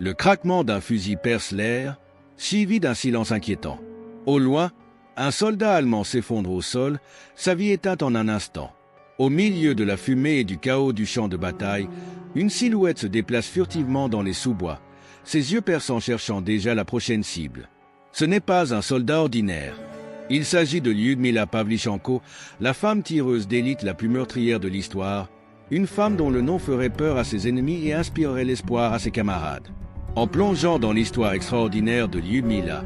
Le craquement d'un fusil perce l'air, suivi d'un silence inquiétant. Au loin, un soldat allemand s'effondre au sol, sa vie éteinte en un instant. Au milieu de la fumée et du chaos du champ de bataille, une silhouette se déplace furtivement dans les sous-bois, ses yeux perçants cherchant déjà la prochaine cible. Ce n'est pas un soldat ordinaire. Il s'agit de Lyudmila Pavlichenko, la femme tireuse d'élite la plus meurtrière de l'histoire, une femme dont le nom ferait peur à ses ennemis et inspirerait l'espoir à ses camarades. En plongeant dans l'histoire extraordinaire de Lyudmila,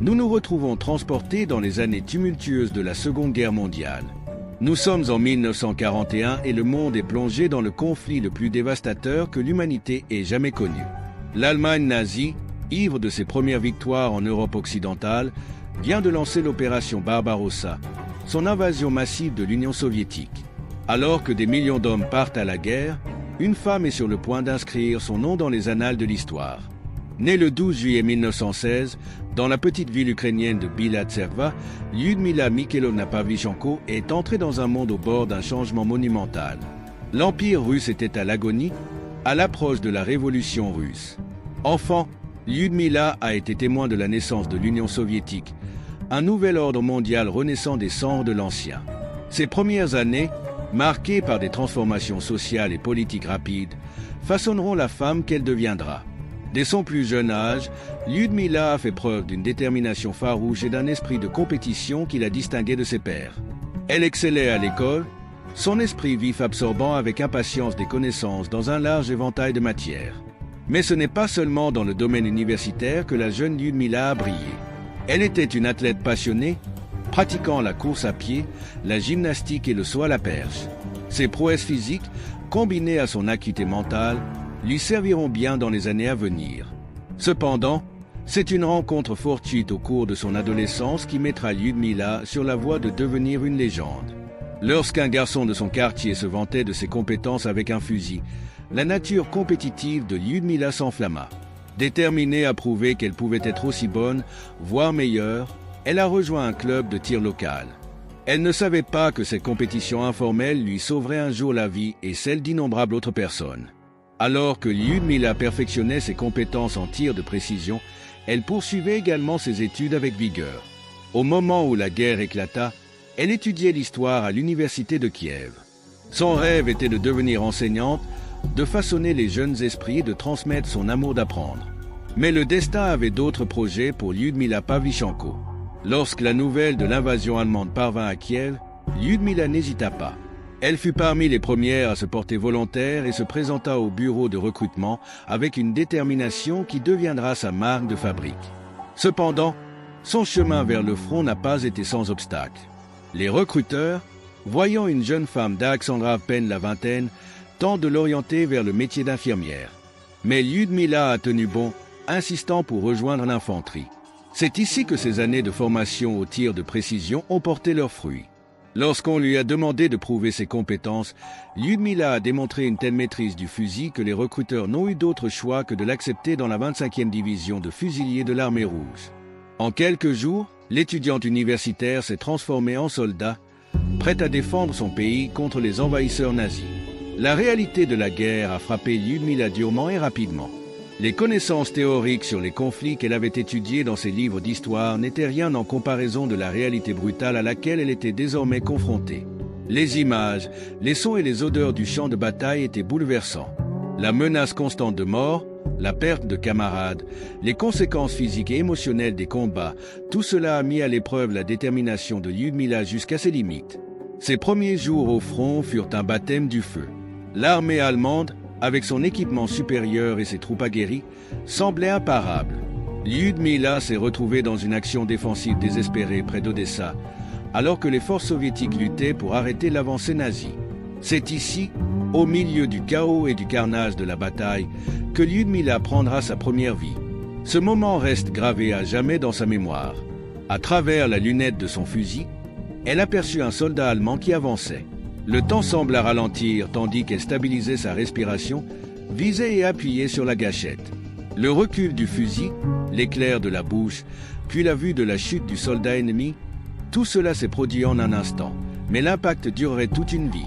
nous nous retrouvons transportés dans les années tumultueuses de la Seconde Guerre mondiale. Nous sommes en 1941 et le monde est plongé dans le conflit le plus dévastateur que l'humanité ait jamais connu. L'Allemagne nazie, ivre de ses premières victoires en Europe occidentale, vient de lancer l'opération Barbarossa, son invasion massive de l'Union soviétique. Alors que des millions d'hommes partent à la guerre, une femme est sur le point d'inscrire son nom dans les annales de l'histoire. Née le 12 juillet 1916, dans la petite ville ukrainienne de Bila-Tserva, Lyudmila Mikhailovna Pavlichenko est entrée dans un monde au bord d'un changement monumental. L'Empire russe était à l'agonie, à l'approche de la révolution russe. Enfant, Lyudmila a été témoin de la naissance de l'Union soviétique, un nouvel ordre mondial renaissant des cendres de l'ancien. Ses premières années, marquées par des transformations sociales et politiques rapides, façonneront la femme qu'elle deviendra. Dès son plus jeune âge, Lyudmila a fait preuve d'une détermination farouche et d'un esprit de compétition qui la distinguait de ses pairs. Elle excellait à l'école, son esprit vif absorbant avec impatience des connaissances dans un large éventail de matières. Mais ce n'est pas seulement dans le domaine universitaire que la jeune Lyudmila a brillé. Elle était une athlète passionnée, pratiquant la course à pied, la gymnastique et le saut à la perche. Ses prouesses physiques, combinées à son acuité mentale, lui serviront bien dans les années à venir. Cependant, c'est une rencontre fortuite au cours de son adolescence qui mettra Lyudmila sur la voie de devenir une légende. Lorsqu'un garçon de son quartier se vantait de ses compétences avec un fusil, la nature compétitive de Lyudmila s'enflamma. Déterminée à prouver qu'elle pouvait être aussi bonne, voire meilleure, elle a rejoint un club de tir local. Elle ne savait pas que cette compétition informelle lui sauverait un jour la vie et celle d'innombrables autres personnes. Alors que Lyudmila perfectionnait ses compétences en tir de précision, elle poursuivait également ses études avec vigueur. Au moment où la guerre éclata, elle étudiait l'histoire à l'université de Kiev. Son rêve était de devenir enseignante, de façonner les jeunes esprits et de transmettre son amour d'apprendre. Mais le destin avait d'autres projets pour Lyudmila Pavlichenko. Lorsque la nouvelle de l'invasion allemande parvint à Kiev, Lyudmila n'hésita pas. Elle fut parmi les premières à se porter volontaire et se présenta au bureau de recrutement avec une détermination qui deviendra sa marque de fabrique. Cependant, son chemin vers le front n'a pas été sans obstacle. Les recruteurs, voyant une jeune femme d'âge sans à peine la vingtaine, tentent de l'orienter vers le métier d'infirmière. Mais Lyudmila a tenu bon, insistant pour rejoindre l'infanterie. C'est ici que ses années de formation au tir de précision ont porté leurs fruits. Lorsqu'on lui a demandé de prouver ses compétences, Lyudmila a démontré une telle maîtrise du fusil que les recruteurs n'ont eu d'autre choix que de l'accepter dans la 25e division de fusiliers de l'armée rouge. En quelques jours, l'étudiante universitaire s'est transformée en soldat, prête à défendre son pays contre les envahisseurs nazis. La réalité de la guerre a frappé Lyudmila durement et rapidement. Les connaissances théoriques sur les conflits qu'elle avait étudiés dans ses livres d'histoire n'étaient rien en comparaison de la réalité brutale à laquelle elle était désormais confrontée. Les images, les sons et les odeurs du champ de bataille étaient bouleversants. La menace constante de mort, la perte de camarades, les conséquences physiques et émotionnelles des combats, tout cela a mis à l'épreuve la détermination de Lyudmila jusqu'à ses limites. Ses premiers jours au front furent un baptême du feu. L'armée allemande, avec son équipement supérieur et ses troupes aguerries, semblait imparable. Lyudmila s'est retrouvée dans une action défensive désespérée près d'Odessa, alors que les forces soviétiques luttaient pour arrêter l'avancée nazie. C'est ici, au milieu du chaos et du carnage de la bataille, que Lyudmila prendra sa première vie. Ce moment reste gravé à jamais dans sa mémoire. À travers la lunette de son fusil, elle aperçut un soldat allemand qui avançait. Le temps sembla ralentir tandis qu'elle stabilisait sa respiration, visait et appuyait sur la gâchette. Le recul du fusil, l'éclair de la bouche, puis la vue de la chute du soldat ennemi, tout cela s'est produit en un instant, mais l'impact durerait toute une vie.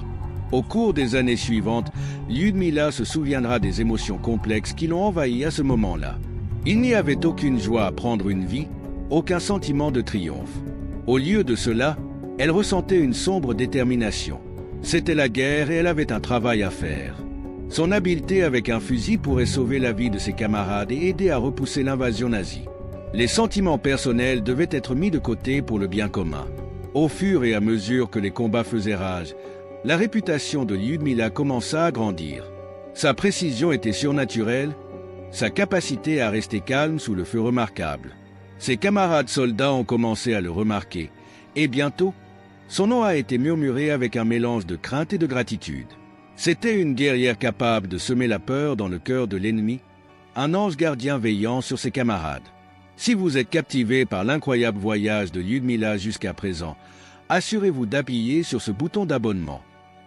Au cours des années suivantes, Lyudmila se souviendra des émotions complexes qui l'ont envahie à ce moment-là. Il n'y avait aucune joie à prendre une vie, aucun sentiment de triomphe. Au lieu de cela, elle ressentait une sombre détermination. C'était la guerre et elle avait un travail à faire. Son habileté avec un fusil pourrait sauver la vie de ses camarades et aider à repousser l'invasion nazie. Les sentiments personnels devaient être mis de côté pour le bien commun. Au fur et à mesure que les combats faisaient rage, la réputation de Lyudmila commença à grandir. Sa précision était surnaturelle, sa capacité à rester calme sous le feu remarquable. Ses camarades soldats ont commencé à le remarquer, et bientôt, son nom a été murmuré avec un mélange de crainte et de gratitude. C'était une guerrière capable de semer la peur dans le cœur de l'ennemi, un ange gardien veillant sur ses camarades. Si vous êtes captivé par l'incroyable voyage de Lyudmila jusqu'à présent, assurez-vous d'appuyer sur ce bouton d'abonnement.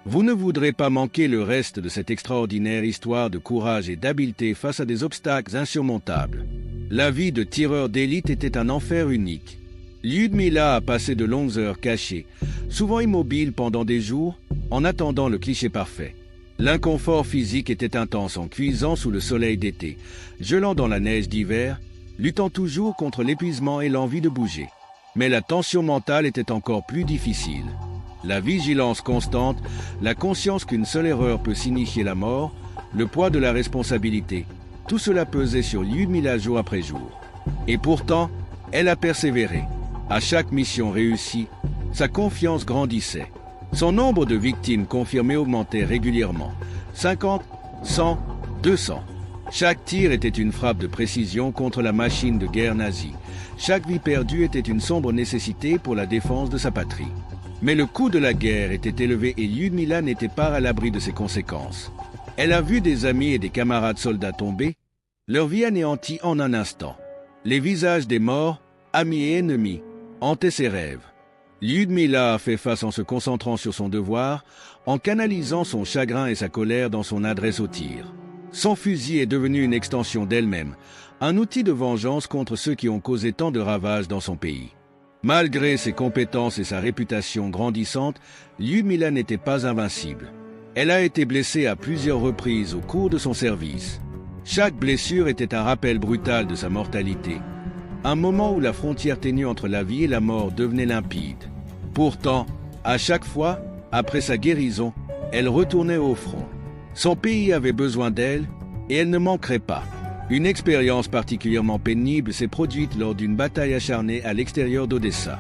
Vous ne voudrez pas manquer le reste de cette extraordinaire histoire de courage et d'habileté face à des obstacles insurmontables. La vie de tireur d'élite était un enfer unique. Lyudmila a passé de longues heures cachée, souvent immobile pendant des jours, en attendant le cliché parfait. L'inconfort physique était intense en cuisant sous le soleil d'été, gelant dans la neige d'hiver, luttant toujours contre l'épuisement et l'envie de bouger. Mais la tension mentale était encore plus difficile. La vigilance constante, la conscience qu'une seule erreur peut signifier la mort, le poids de la responsabilité, tout cela pesait sur Lyudmila jour après jour. Et pourtant, elle a persévéré. À chaque mission réussie, sa confiance grandissait. Son nombre de victimes confirmées augmentait régulièrement. 50, 100, 200. Chaque tir était une frappe de précision contre la machine de guerre nazie. Chaque vie perdue était une sombre nécessité pour la défense de sa patrie. Mais le coût de la guerre était élevé et Lyudmila n'était pas à l'abri de ses conséquences. Elle a vu des amis et des camarades soldats tomber, leur vie anéantie en un instant. Les visages des morts, amis et ennemis, hantaient ses rêves. Lyudmila a fait face en se concentrant sur son devoir, en canalisant son chagrin et sa colère dans son adresse au tir. Son fusil est devenu une extension d'elle-même, un outil de vengeance contre ceux qui ont causé tant de ravages dans son pays. Malgré ses compétences et sa réputation grandissante, Lyudmila n'était pas invincible. Elle a été blessée à plusieurs reprises au cours de son service. Chaque blessure était un rappel brutal de sa mortalité, un moment où la frontière ténue entre la vie et la mort devenait limpide. Pourtant, à chaque fois, après sa guérison, elle retournait au front. Son pays avait besoin d'elle et elle ne manquerait pas. Une expérience particulièrement pénible s'est produite lors d'une bataille acharnée à l'extérieur d'Odessa.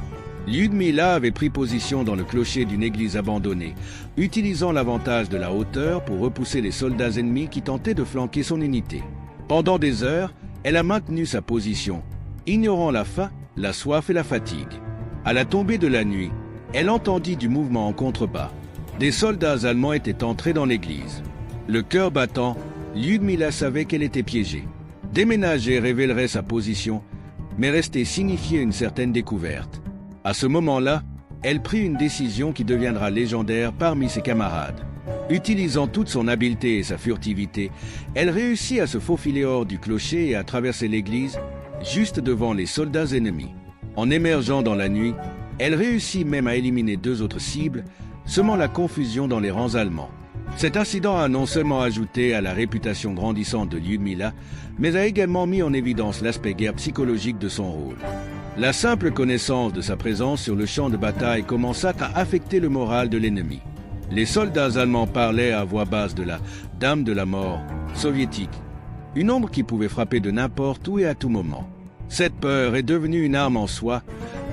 Lyudmila avait pris position dans le clocher d'une église abandonnée, utilisant l'avantage de la hauteur pour repousser les soldats ennemis qui tentaient de flanquer son unité. Pendant des heures, elle a maintenu sa position, ignorant la faim, la soif et la fatigue. À la tombée de la nuit, elle entendit du mouvement en contrebas. Des soldats allemands étaient entrés dans l'église. Le cœur battant, Lyudmila savait qu'elle était piégée. Déménager révélerait sa position, mais rester signifiait une certaine découverte. À ce moment-là, elle prit une décision qui deviendra légendaire parmi ses camarades. Utilisant toute son habileté et sa furtivité, elle réussit à se faufiler hors du clocher et à traverser l'église, juste devant les soldats ennemis. En émergeant dans la nuit, elle réussit même à éliminer 2 autres cibles, semant la confusion dans les rangs allemands. Cet incident a non seulement ajouté à la réputation grandissante de Lyudmila, mais a également mis en évidence l'aspect guerre psychologique de son rôle. La simple connaissance de sa présence sur le champ de bataille commença à affecter le moral de l'ennemi. Les soldats allemands parlaient à voix basse de la « Dame de la mort » soviétique, une ombre qui pouvait frapper de n'importe où et à tout moment. Cette peur est devenue une arme en soi,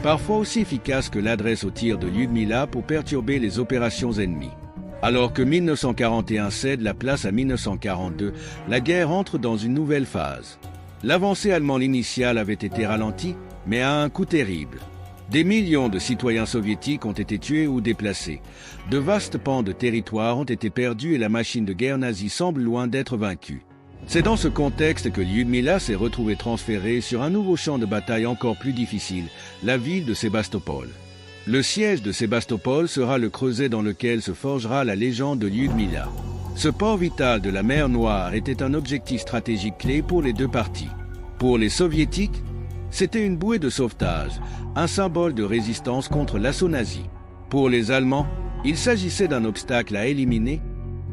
parfois aussi efficace que l'adresse au tir de Lyudmila pour perturber les opérations ennemies. Alors que 1941 cède la place à 1942, la guerre entre dans une nouvelle phase. L'avancée allemande initiale avait été ralentie, mais à un coût terrible. Des millions de citoyens soviétiques ont été tués ou déplacés. De vastes pans de territoire ont été perdus et la machine de guerre nazie semble loin d'être vaincue. C'est dans ce contexte que Lyudmila s'est retrouvée transférée sur un nouveau champ de bataille encore plus difficile, la ville de Sébastopol. Le siège de Sébastopol sera le creuset dans lequel se forgera la légende de Lyudmila. Ce port vital de la mer Noire était un objectif stratégique clé pour les 2 parties. Pour les soviétiques, c'était une bouée de sauvetage, un symbole de résistance contre l'assaut nazi. Pour les Allemands, Il s'agissait d'un obstacle à éliminer,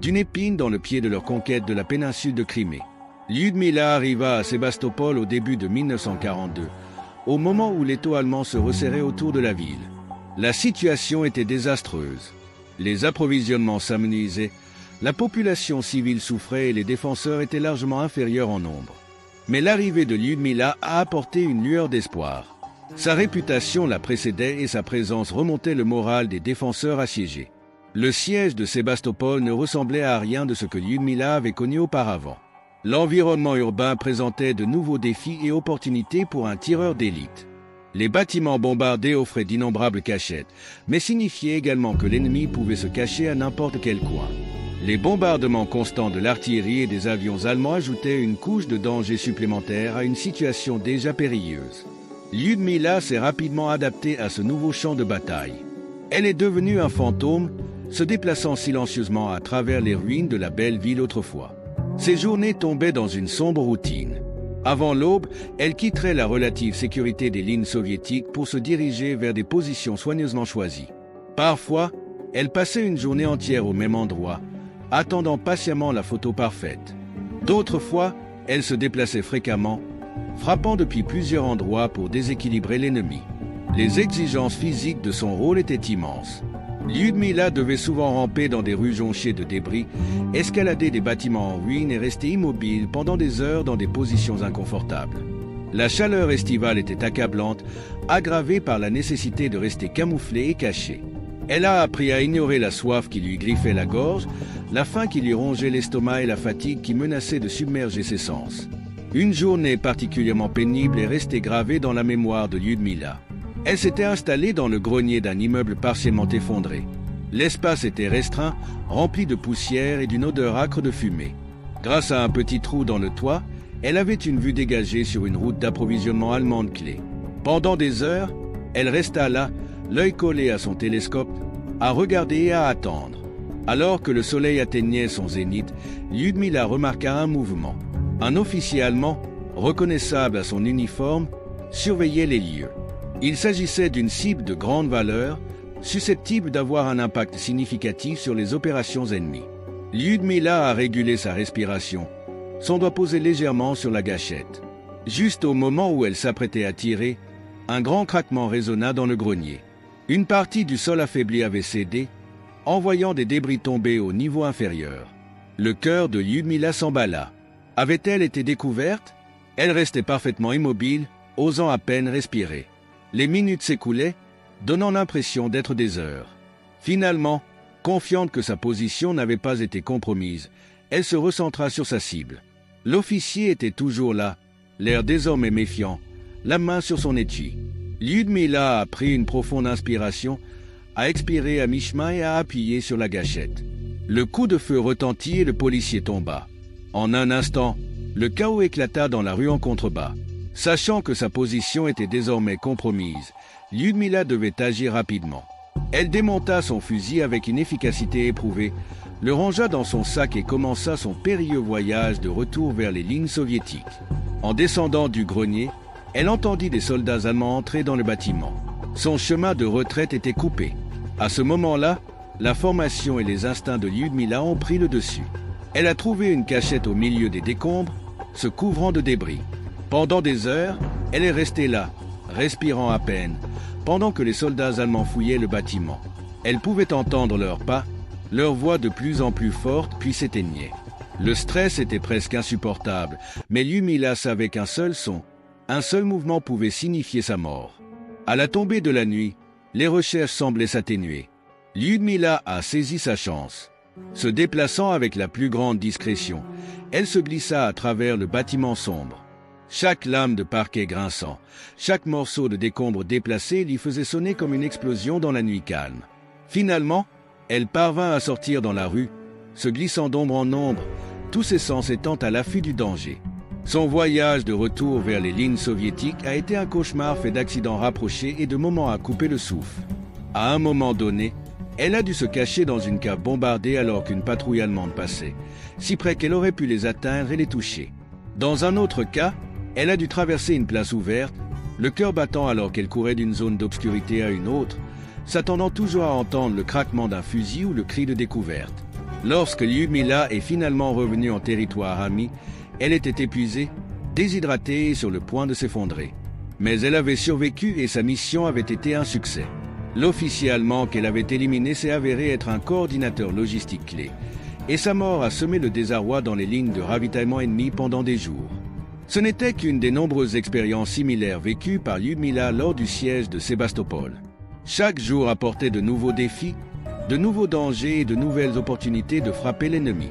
d'une épine dans le pied de leur conquête de la péninsule de Crimée. Lyudmila arriva à Sébastopol au début de 1942, au moment où l'étau allemand se resserrait autour de la ville. La situation était désastreuse. Les approvisionnements s'amenuisaient, la population civile souffrait et les défenseurs étaient largement inférieurs en nombre. Mais l'arrivée de Lyudmila a apporté une lueur d'espoir. Sa réputation la précédait et sa présence remontait le moral des défenseurs assiégés. Le siège de Sébastopol ne ressemblait à rien de ce que Lyudmila avait connu auparavant. L'environnement urbain présentait de nouveaux défis et opportunités pour un tireur d'élite. Les bâtiments bombardés offraient d'innombrables cachettes, mais signifiaient également que l'ennemi pouvait se cacher à n'importe quel coin. Les bombardements constants de l'artillerie et des avions allemands ajoutaient une couche de danger supplémentaire à une situation déjà périlleuse. Lyudmila s'est rapidement adaptée à ce nouveau champ de bataille. Elle est devenue un fantôme, se déplaçant silencieusement à travers les ruines de la belle ville autrefois. Ses journées tombaient dans une sombre routine. Avant l'aube, elle quitterait la relative sécurité des lignes soviétiques pour se diriger vers des positions soigneusement choisies. Parfois, elle passait une journée entière au même endroit, attendant patiemment la photo parfaite. D'autres fois, elle se déplaçait fréquemment, frappant depuis plusieurs endroits pour déséquilibrer l'ennemi. Les exigences physiques de son rôle étaient immenses. Lyudmila devait souvent ramper dans des rues jonchées de débris, escalader des bâtiments en ruine et rester immobile pendant des heures dans des positions inconfortables. La chaleur estivale était accablante, aggravée par la nécessité de rester camouflée et cachée. Elle a appris à ignorer la soif qui lui griffait la gorge, la faim qui lui rongeait l'estomac et la fatigue qui menaçait de submerger ses sens. Une journée particulièrement pénible est restée gravée dans la mémoire de Lyudmila. Elle s'était installée dans le grenier d'un immeuble partiellement effondré. L'espace était restreint, rempli de poussière et d'une odeur âcre de fumée. Grâce à un petit trou dans le toit, elle avait une vue dégagée sur une route d'approvisionnement allemande clé. Pendant des heures, elle resta là, l'œil collé à son télescope, à regarder et à attendre. Alors que le soleil atteignait son zénith, Lyudmila remarqua un mouvement. Un officier allemand, reconnaissable à son uniforme, surveillait les lieux. Il s'agissait d'une cible de grande valeur, susceptible d'avoir un impact significatif sur les opérations ennemies. Lyudmila a régulé sa respiration, son doigt posé légèrement sur la gâchette. Juste au moment où elle s'apprêtait à tirer, un grand craquement résonna dans le grenier. Une partie du sol affaibli avait cédé, envoyant des débris tomber au niveau inférieur. Le cœur de Lyudmila s'emballa. Avait-elle été découverte? Elle restait parfaitement immobile, osant à peine respirer. Les minutes s'écoulaient, donnant l'impression d'être des heures. Finalement, confiante que sa position n'avait pas été compromise, elle se recentra sur sa cible. L'officier était toujours là, l'air désormais méfiant, la main sur son étui. Lyudmila a pris une profonde inspiration, a expiré à mi-chemin et a appuyé sur la gâchette. Le coup de feu retentit et le policier tomba. En un instant, le chaos éclata dans la rue en contrebas. Sachant que sa position était désormais compromise, Lyudmila devait agir rapidement. Elle démonta son fusil avec une efficacité éprouvée, le rangea dans son sac et commença son périlleux voyage de retour vers les lignes soviétiques. En descendant du grenier, elle entendit des soldats allemands entrer dans le bâtiment. Son chemin de retraite était coupé. À ce moment-là, la formation et les instincts de Lyudmila ont pris le dessus. Elle a trouvé une cachette au milieu des décombres, se couvrant de débris. Pendant des heures, elle est restée là, respirant à peine, pendant que les soldats allemands fouillaient le bâtiment. Elle pouvait entendre leurs pas, leur voix de plus en plus forte, puis s'éteignait. Le stress était presque insupportable, mais Lyudmila savait qu'un seul son, un seul mouvement pouvait signifier sa mort. À la tombée de la nuit, les recherches semblaient s'atténuer. Lyudmila a saisi sa chance. Se déplaçant avec la plus grande discrétion, elle se glissa à travers le bâtiment sombre. Chaque lame de parquet grinçant, chaque morceau de décombre déplacé lui faisait sonner comme une explosion dans la nuit calme. Finalement, elle parvint à sortir dans la rue, se glissant d'ombre en ombre, tous ses sens étant à l'affût du danger. Son voyage de retour vers les lignes soviétiques a été un cauchemar fait d'accidents rapprochés et de moments à couper le souffle. À un moment donné, elle a dû se cacher dans une cave bombardée alors qu'une patrouille allemande passait, si près qu'elle aurait pu les atteindre et les toucher. Dans un autre cas, elle a dû traverser une place ouverte, le cœur battant alors qu'elle courait d'une zone d'obscurité à une autre, s'attendant toujours à entendre le craquement d'un fusil ou le cri de découverte. Lorsque Lyudmila est finalement revenue en territoire ami, elle était épuisée, déshydratée et sur le point de s'effondrer. Mais elle avait survécu et sa mission avait été un succès. L'officier allemand qu'elle avait éliminé s'est avéré être un coordinateur logistique clé, et sa mort a semé le désarroi dans les lignes de ravitaillement ennemies pendant des jours. Ce n'était qu'une des nombreuses expériences similaires vécues par Lyudmila lors du siège de Sébastopol. Chaque jour apportait de nouveaux défis, de nouveaux dangers et de nouvelles opportunités de frapper l'ennemi.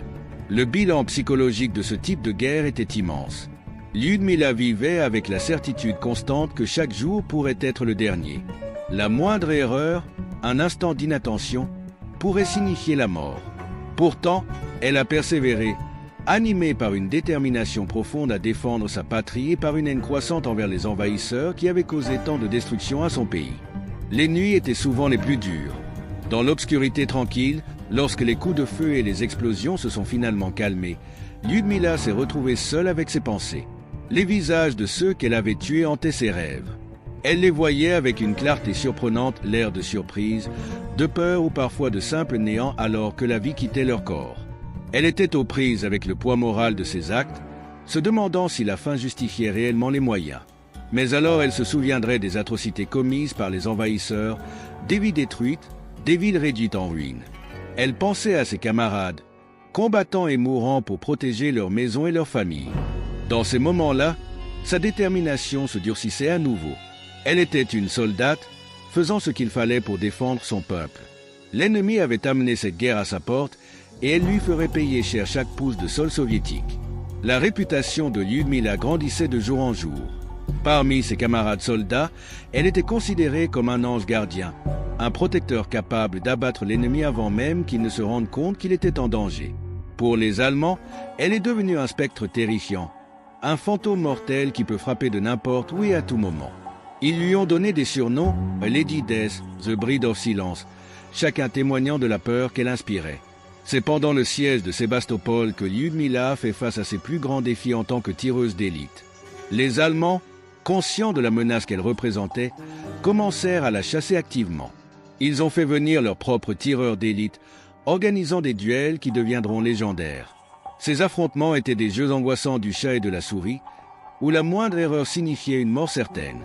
Le bilan psychologique de ce type de guerre était immense. Lyudmila vivait avec la certitude constante que chaque jour pourrait être le dernier. La moindre erreur, un instant d'inattention, pourrait signifier la mort. Pourtant, elle a persévéré, animée par une détermination profonde à défendre sa patrie et par une haine croissante envers les envahisseurs qui avaient causé tant de destruction à son pays. Les nuits étaient souvent les plus dures. Dans l'obscurité tranquille, lorsque les coups de feu et les explosions se sont finalement calmés, Lyudmila s'est retrouvée seule avec ses pensées. Les visages de ceux qu'elle avait tués hantaient ses rêves. Elle les voyait avec une clarté surprenante, l'air de surprise, de peur ou parfois de simple néant alors que la vie quittait leur corps. Elle était aux prises avec le poids moral de ses actes, se demandant si la fin justifiait réellement les moyens. Mais alors elle se souviendrait des atrocités commises par les envahisseurs, des vies détruites, des villes réduites en ruines. Elle pensait à ses camarades, combattant et mourant pour protéger leurs maisons et leurs familles. Dans ces moments-là, sa détermination se durcissait à nouveau. Elle était une soldate, faisant ce qu'il fallait pour défendre son peuple. L'ennemi avait amené cette guerre à sa porte et elle lui ferait payer cher chaque pouce de sol soviétique. La réputation de Lyudmila grandissait de jour en jour. Parmi ses camarades soldats, elle était considérée comme un ange gardien, un protecteur capable d'abattre l'ennemi avant même qu'il ne se rende compte qu'il était en danger. Pour les Allemands, elle est devenue un spectre terrifiant, un fantôme mortel qui peut frapper de n'importe où et à tout moment. Ils lui ont donné des surnoms, Lady Death, The Bride of Silence, chacun témoignant de la peur qu'elle inspirait. C'est pendant le siège de Sébastopol que Lyudmila fait face à ses plus grands défis en tant que tireuse d'élite. Les Allemands, conscients de la menace qu'elle représentait, commencèrent à la chasser activement. Ils ont fait venir leurs propres tireurs d'élite, organisant des duels qui deviendront légendaires. Ces affrontements étaient des jeux angoissants du chat et de la souris, où la moindre erreur signifiait une mort certaine.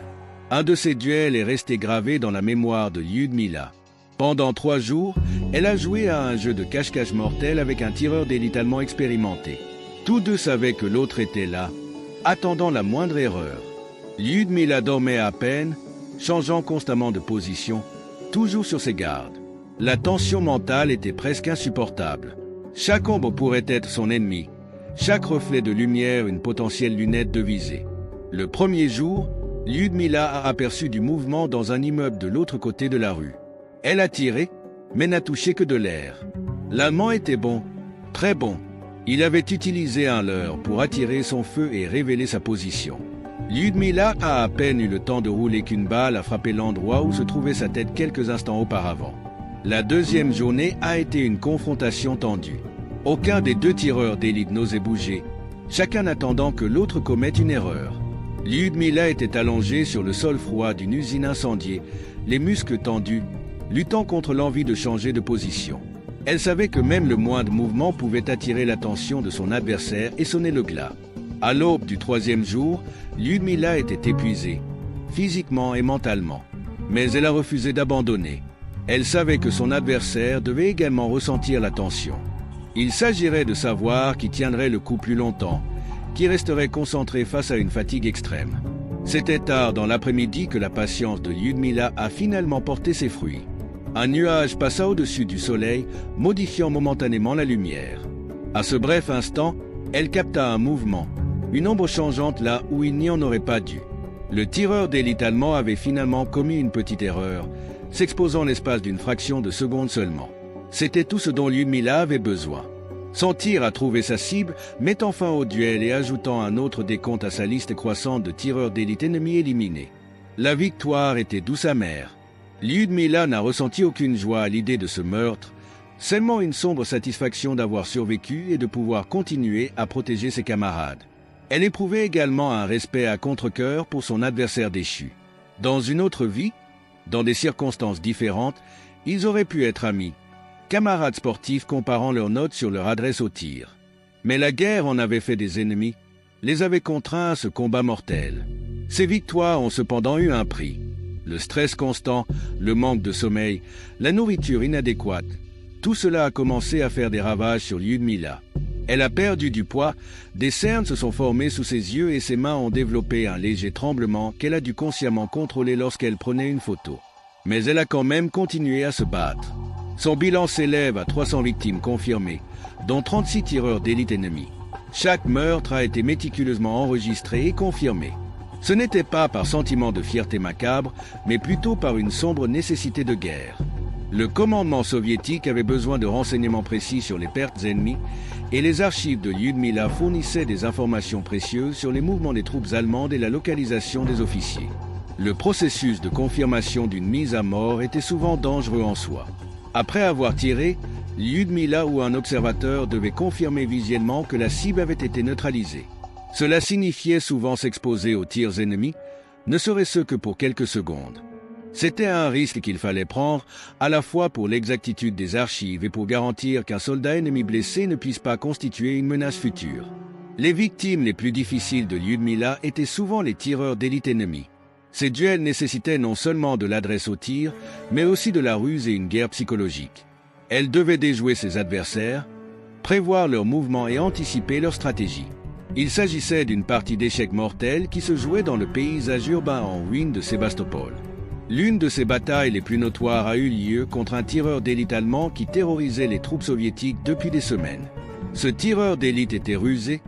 Un de ces duels est resté gravé dans la mémoire de Lyudmila. Pendant 3 jours, elle a joué à un jeu de cache-cache mortel avec un tireur d'élite allemand expérimenté. Tous deux savaient que l'autre était là, attendant la moindre erreur. Lyudmila dormait à peine, changeant constamment de position, toujours sur ses gardes. La tension mentale était presque insupportable. Chaque ombre pourrait être son ennemi, chaque reflet de lumière une potentielle lunette de visée. Le premier jour, Lyudmila a aperçu du mouvement dans un immeuble de l'autre côté de la rue. Elle a tiré, mais n'a touché que de l'air. L'Allemand était bon, très bon. Il avait utilisé un leurre pour attirer son feu et révéler sa position. Lyudmila a à peine eu le temps de rouler qu'une balle a frappé l'endroit où se trouvait sa tête quelques instants auparavant. La deuxième journée a été une confrontation tendue. Aucun des 2 tireurs d'élite n'osait bouger, chacun attendant que l'autre commette une erreur. Lyudmila était allongée sur le sol froid d'une usine incendiée, les muscles tendus, luttant contre l'envie de changer de position. Elle savait que même le moindre mouvement pouvait attirer l'attention de son adversaire et sonner le glas. À l'aube du 3e jour, Lyudmila était épuisée, physiquement et mentalement. Mais elle a refusé d'abandonner. Elle savait que son adversaire devait également ressentir la tension. Il s'agirait de savoir qui tiendrait le coup plus longtemps, qui resterait concentré face à une fatigue extrême. C'était tard dans l'après-midi que la patience de Lyudmila a finalement porté ses fruits. Un nuage passa au-dessus du soleil, modifiant momentanément la lumière. À ce bref instant, elle capta un mouvement, une ombre changeante là où il n'y en aurait pas dû. Le tireur d'élite allemand avait finalement commis une petite erreur, s'exposant l'espace d'une fraction de seconde seulement. C'était tout ce dont Lyudmila avait besoin. Son tir a trouvé sa cible, mettant fin au duel et ajoutant un autre décompte à sa liste croissante de tireurs d'élite ennemis éliminés. La victoire était douce amère. Lyudmila n'a ressenti aucune joie à l'idée de ce meurtre, seulement une sombre satisfaction d'avoir survécu et de pouvoir continuer à protéger ses camarades. Elle éprouvait également un respect à contre-cœur pour son adversaire déchu. Dans une autre vie, Dans des circonstances différentes, ils auraient pu être amis, camarades sportifs comparant leurs notes sur leur adresse au tir. Mais la guerre en avait fait des ennemis, les avait contraints à ce combat mortel. Ces victoires ont cependant eu un prix. Le stress constant, le manque de sommeil, la nourriture inadéquate, tout cela a commencé à faire des ravages sur Lyudmila. Elle a perdu du poids, des cernes se sont formées sous ses yeux et ses mains ont développé un léger tremblement qu'elle a dû consciemment contrôler lorsqu'elle prenait une photo. Mais elle a quand même continué à se battre. Son bilan s'élève à 300 victimes confirmées, dont 36 tireurs d'élite ennemis. Chaque meurtre a été méticuleusement enregistré et confirmé. Ce n'était pas par sentiment de fierté macabre, mais plutôt par une sombre nécessité de guerre. Le commandement soviétique avait besoin de renseignements précis sur les pertes ennemies, et les archives de Lyudmila fournissaient des informations précieuses sur les mouvements des troupes allemandes et la localisation des officiers. Le processus de confirmation d'une mise à mort était souvent dangereux en soi. Après avoir tiré, Lyudmila ou un observateur devait confirmer visuellement que la cible avait été neutralisée. Cela signifiait souvent s'exposer aux tirs ennemis, ne serait-ce que pour quelques secondes. C'était un risque qu'il fallait prendre, à la fois pour l'exactitude des archives et pour garantir qu'un soldat ennemi blessé ne puisse pas constituer une menace future. Les victimes les plus difficiles de Lyudmila étaient souvent les tireurs d'élite ennemis. Ces duels nécessitaient non seulement de l'adresse au tir, mais aussi de la ruse et une guerre psychologique. Elle devait déjouer ses adversaires, prévoir leurs mouvements et anticiper leur stratégie. Il s'agissait d'une partie d'échecs mortels qui se jouait dans le paysage urbain en ruine de Sébastopol. L'une de ces batailles les plus notoires a eu lieu contre un tireur d'élite allemand qui terrorisait les troupes soviétiques depuis des semaines. Ce tireur d'élite était rusé,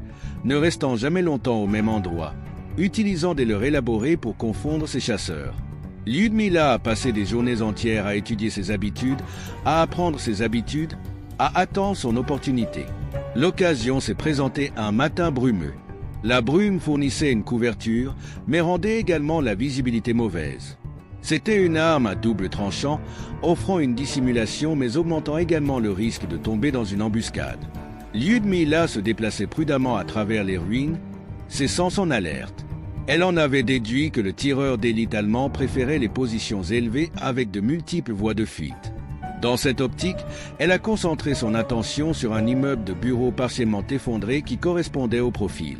ne restant jamais longtemps au même endroit, utilisant des leurres élaborés pour confondre ses chasseurs. Lyudmila a passé des journées entières à étudier ses habitudes, à apprendre ses habitudes, à attendre son opportunité. L'occasion s'est présentée un matin brumeux. La brume fournissait une couverture, mais rendait également la visibilité mauvaise. C'était une arme à double tranchant, offrant une dissimulation mais augmentant également le risque de tomber dans une embuscade. Lyudmila se déplaçait prudemment à travers les ruines, cessant son alerte. Elle en avait déduit que le tireur d'élite allemand préférait les positions élevées avec de multiples voies de fuite. Dans cette optique, elle a concentré son attention sur un immeuble de bureaux partiellement effondré qui correspondait au profil.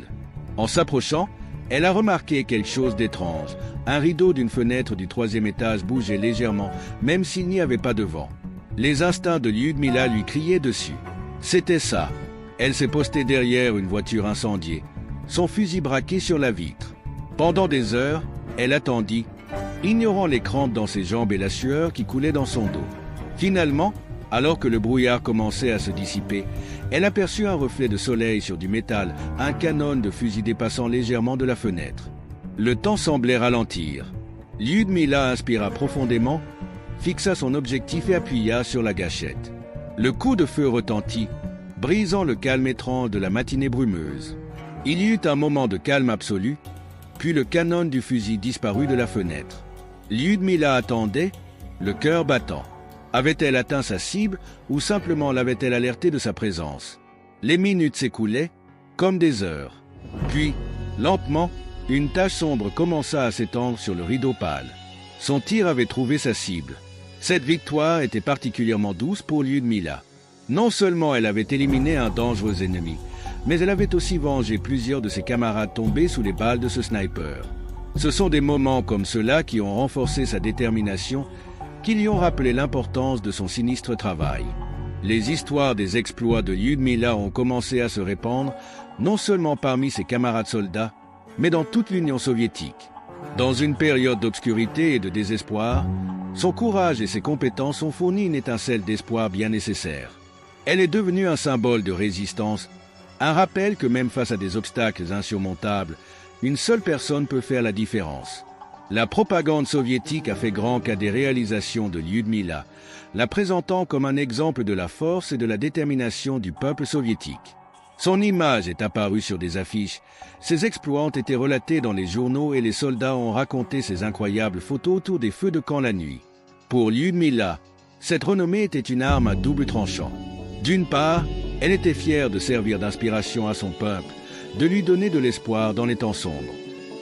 En s'approchant, elle a remarqué quelque chose d'étrange. Un rideau d'une fenêtre du 3e étage bougeait légèrement, même s'il n'y avait pas de vent. Les instincts de Lyudmila lui criaient dessus. C'était ça. Elle s'est postée derrière une voiture incendiée, son fusil braqué sur la vitre. Pendant des heures, elle attendit, ignorant les crampes dans ses jambes et la sueur qui coulait dans son dos. Finalement, alors que le brouillard commençait à se dissiper, elle aperçut un reflet de soleil sur du métal, un canon de fusil dépassant légèrement de la fenêtre. Le temps semblait ralentir. Lyudmila inspira profondément, fixa son objectif et appuya sur la gâchette. Le coup de feu retentit, brisant le calme étrange de la matinée brumeuse. Il y eut un moment de calme absolu, puis le canon du fusil disparut de la fenêtre. Lyudmila attendait, le cœur battant. Avait-elle atteint sa cible ou simplement l'avait-elle alerté de sa présence? Les minutes s'écoulaient, comme des heures. Puis, lentement, une tache sombre commença à s'étendre sur le rideau pâle. Son tir avait trouvé sa cible. Cette victoire était particulièrement douce pour Lyudmila. Non seulement elle avait éliminé un dangereux ennemi, mais elle avait aussi vengé plusieurs de ses camarades tombés sous les balles de ce sniper. Ce sont des moments comme ceux-là qui ont renforcé sa détermination, qui lui ont rappelé l'importance de son sinistre travail. Les histoires des exploits de Lyudmila ont commencé à se répandre, non seulement parmi ses camarades soldats, mais dans toute l'Union soviétique. Dans une période d'obscurité et de désespoir, son courage et ses compétences ont fourni une étincelle d'espoir bien nécessaire. Elle est devenue un symbole de résistance, un rappel que même face à des obstacles insurmontables, une seule personne peut faire la différence. La propagande soviétique a fait grand cas des réalisations de Lyudmila, la présentant comme un exemple de la force et de la détermination du peuple soviétique. Son image est apparue sur des affiches, ses exploits ont été relatés dans les journaux et les soldats ont raconté ses incroyables photos autour des feux de camp la nuit. Pour Lyudmila, cette renommée était une arme à double tranchant. D'une part, elle était fière de servir d'inspiration à son peuple, de lui donner de l'espoir dans les temps sombres.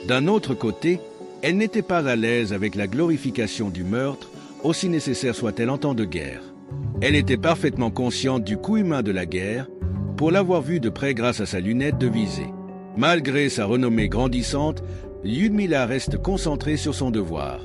D'un autre côté, Elle n'était pas à l'aise avec la glorification du meurtre, aussi nécessaire soit-elle en temps de guerre. Elle était parfaitement consciente du coût humain de la guerre, pour l'avoir vu de près grâce à sa lunette de visée. Malgré sa renommée grandissante, Lyudmila reste concentrée sur son devoir.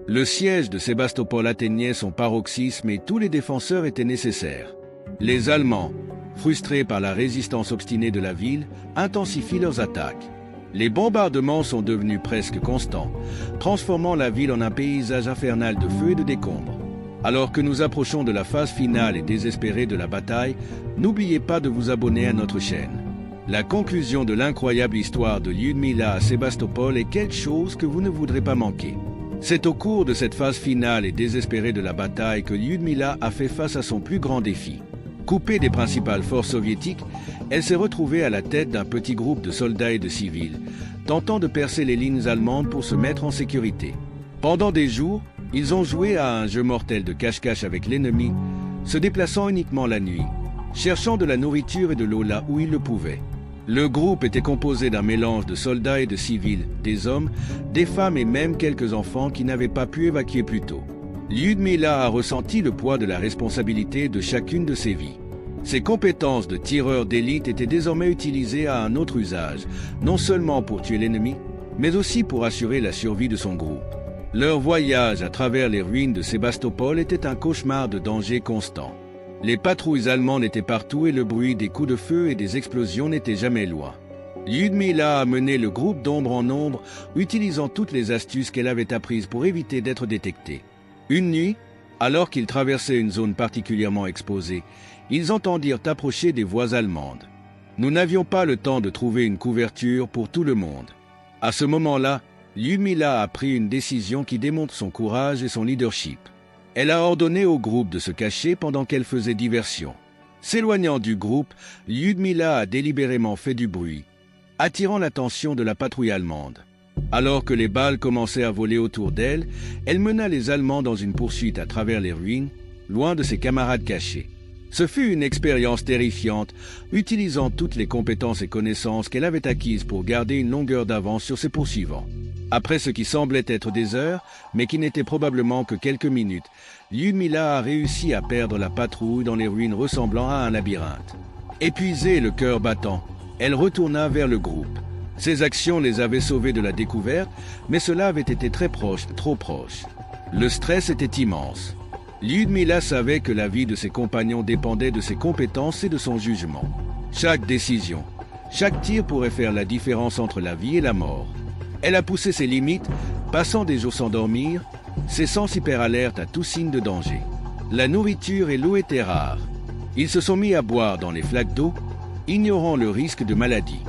Le siège de Sébastopol atteignait son paroxysme et tous les défenseurs étaient nécessaires. Les Allemands, frustrés par la résistance obstinée de la ville, intensifient leurs attaques. Les bombardements sont devenus presque constants, transformant la ville en un paysage infernal de feu et de décombres. Alors que nous approchons de la phase finale et désespérée de la bataille, n'oubliez pas de vous abonner à notre chaîne. La conclusion de l'incroyable histoire de Lyudmila à Sébastopol est quelque chose que vous ne voudrez pas manquer. C'est au cours de cette phase finale et désespérée de la bataille que Lyudmila a fait face à son plus grand défi. Coupée des principales forces soviétiques, elle s'est retrouvée à la tête d'un petit groupe de soldats et de civils, tentant de percer les lignes allemandes pour se mettre en sécurité. Pendant des jours, ils ont joué à un jeu mortel de cache-cache avec l'ennemi, se déplaçant uniquement la nuit, cherchant de la nourriture et de l'eau là où ils le pouvaient. Le groupe était composé d'un mélange de soldats et de civils, des hommes, des femmes et même quelques enfants qui n'avaient pas pu évacuer plus tôt. Lyudmila a ressenti le poids de la responsabilité de chacune de ses vies. Ses compétences de tireur d'élite étaient désormais utilisées à un autre usage, non seulement pour tuer l'ennemi, mais aussi pour assurer la survie de son groupe. Leur voyage à travers les ruines de Sébastopol était un cauchemar de danger constant. Les patrouilles allemandes étaient partout et le bruit des coups de feu et des explosions n'était jamais loin. Lyudmila a mené le groupe d'ombre en ombre, utilisant toutes les astuces qu'elle avait apprises pour éviter d'être détectée. Une nuit, alors qu'ils traversaient une zone particulièrement exposée, ils entendirent approcher des voix allemandes. Nous n'avions pas le temps de trouver une couverture pour tout le monde. À ce moment-là, Lyudmila a pris une décision qui démontre son courage et son leadership. Elle a ordonné au groupe de se cacher pendant qu'elle faisait diversion. S'éloignant du groupe, Lyudmila a délibérément fait du bruit, attirant l'attention de la patrouille allemande. Alors que les balles commençaient à voler autour d'elle, elle mena les Allemands dans une poursuite à travers les ruines, loin de ses camarades cachés. Ce fut une expérience terrifiante, utilisant toutes les compétences et connaissances qu'elle avait acquises pour garder une longueur d'avance sur ses poursuivants. Après ce qui semblait être des heures, mais qui n'était probablement que quelques minutes, Lyudmila a réussi à perdre la patrouille dans les ruines ressemblant à un labyrinthe. Épuisée et le cœur battant, elle retourna vers le groupe. Ses actions les avaient sauvés de la découverte, mais cela avait été très proche, trop proche. Le stress était immense. Lyudmila savait que la vie de ses compagnons dépendait de ses compétences et de son jugement. Chaque décision, chaque tir pourrait faire la différence entre la vie et la mort. Elle a poussé ses limites, passant des jours sans dormir, ses sens hyper alertes à tout signe de danger. La nourriture et l'eau étaient rares. Ils se sont mis à boire dans les flaques d'eau, ignorant le risque de maladie.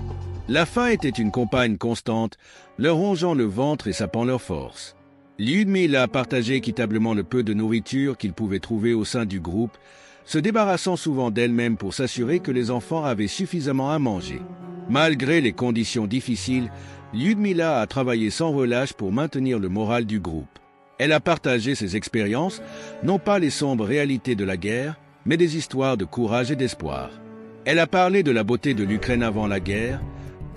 La faim était une compagne constante, leur rongeant le ventre et sapant leur force. Lyudmila partageait équitablement le peu de nourriture qu'ils pouvaient trouver au sein du groupe, se débarrassant souvent d'elle-même pour s'assurer que les enfants avaient suffisamment à manger. Malgré les conditions difficiles, Lyudmila a travaillé sans relâche pour maintenir le moral du groupe. Elle a partagé ses expériences, non pas les sombres réalités de la guerre, mais des histoires de courage et d'espoir. Elle a parlé de la beauté de l'Ukraine avant la guerre,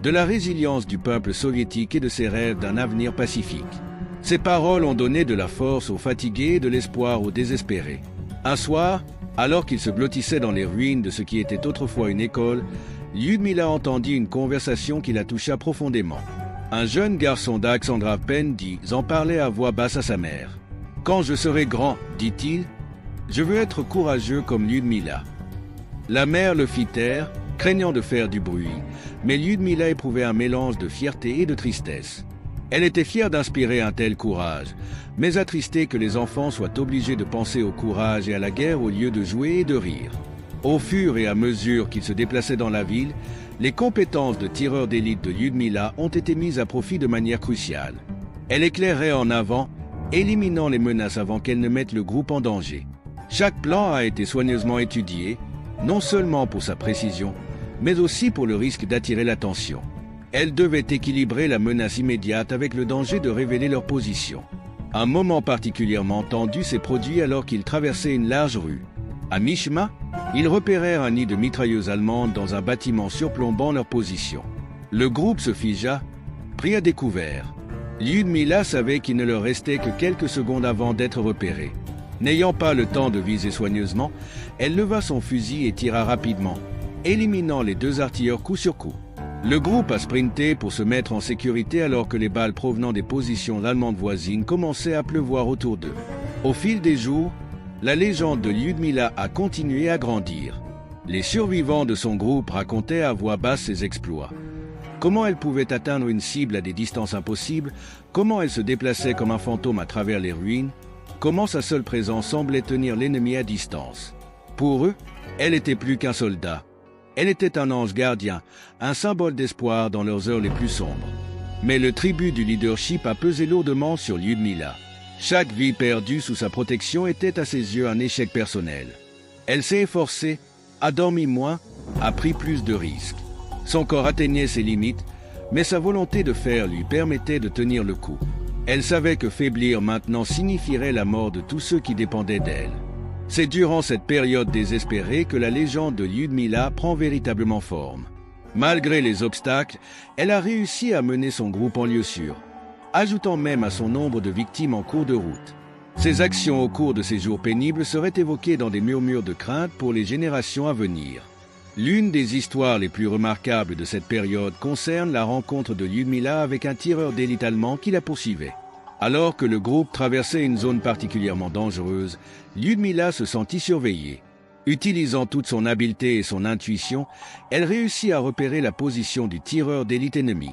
de la résilience du peuple soviétique et de ses rêves d'un avenir pacifique. Ses paroles ont donné de la force aux fatigués et de l'espoir aux désespérés. Un soir, alors qu'il se blottissait dans les ruines de ce qui était autrefois une école, Lyudmila entendit une conversation qui la toucha profondément. Un jeune garçon d'accent grave en parlait à voix basse à sa mère. « Quand je serai grand, dit-il, je veux être courageux comme Lyudmila. » La mère le fit taire, craignant de faire du bruit, mais Lyudmila éprouvait un mélange de fierté et de tristesse. Elle était fière d'inspirer un tel courage, mais attristée que les enfants soient obligés de penser au courage et à la guerre au lieu de jouer et de rire. Au fur et à mesure qu'ils se déplaçaient dans la ville, les compétences de tireur d'élite de Lyudmila ont été mises à profit de manière cruciale. Elle éclairait en avant, éliminant les menaces avant qu'elles ne mettent le groupe en danger. Chaque plan a été soigneusement étudié, non seulement pour sa précision, mais aussi pour le risque d'attirer l'attention. Elle devait équilibrer la menace immédiate avec le danger de révéler leur position. Un moment particulièrement tendu s'est produit alors qu'ils traversaient une large rue. À mi-chemin, ils repérèrent un nid de mitrailleuses allemandes dans un bâtiment surplombant leur position. Le groupe se figea, pris à découvert. Lyudmila savait qu'il ne leur restait que quelques secondes avant d'être repérée. N'ayant pas le temps de viser soigneusement, elle leva son fusil et tira rapidement, éliminant les deux artilleurs coup sur coup. Le groupe a sprinté pour se mettre en sécurité alors que les balles provenant des positions allemandes voisines commençaient à pleuvoir autour d'eux. Au fil des jours, la légende de Lyudmila a continué à grandir. Les survivants de son groupe racontaient à voix basse ses exploits. Comment elle pouvait atteindre une cible à des distances impossibles, comment elle se déplaçait comme un fantôme à travers les ruines, comment sa seule présence semblait tenir l'ennemi à distance. Pour eux, elle était plus qu'un soldat. Elle était un ange gardien, un symbole d'espoir dans leurs heures les plus sombres. Mais le tribut du leadership a pesé lourdement sur Lyudmila. Chaque vie perdue sous sa protection était à ses yeux un échec personnel. Elle s'est efforcée, a dormi moins, a pris plus de risques. Son corps atteignait ses limites, mais sa volonté de faire lui permettait de tenir le coup. Elle savait que faiblir maintenant signifierait la mort de tous ceux qui dépendaient d'elle. C'est durant cette période désespérée que la légende de Lyudmila prend véritablement forme. Malgré les obstacles, elle a réussi à mener son groupe en lieu sûr, ajoutant même à son nombre de victimes en cours de route. Ses actions au cours de ces jours pénibles seraient évoquées dans des murmures de crainte pour les générations à venir. L'une des histoires les plus remarquables de cette période concerne la rencontre de Lyudmila avec un tireur d'élite allemand qui la poursuivait. Alors que le groupe traversait une zone particulièrement dangereuse, Lyudmila se sentit surveillée. Utilisant toute son habileté et son intuition, elle réussit à repérer la position du tireur d'élite ennemi.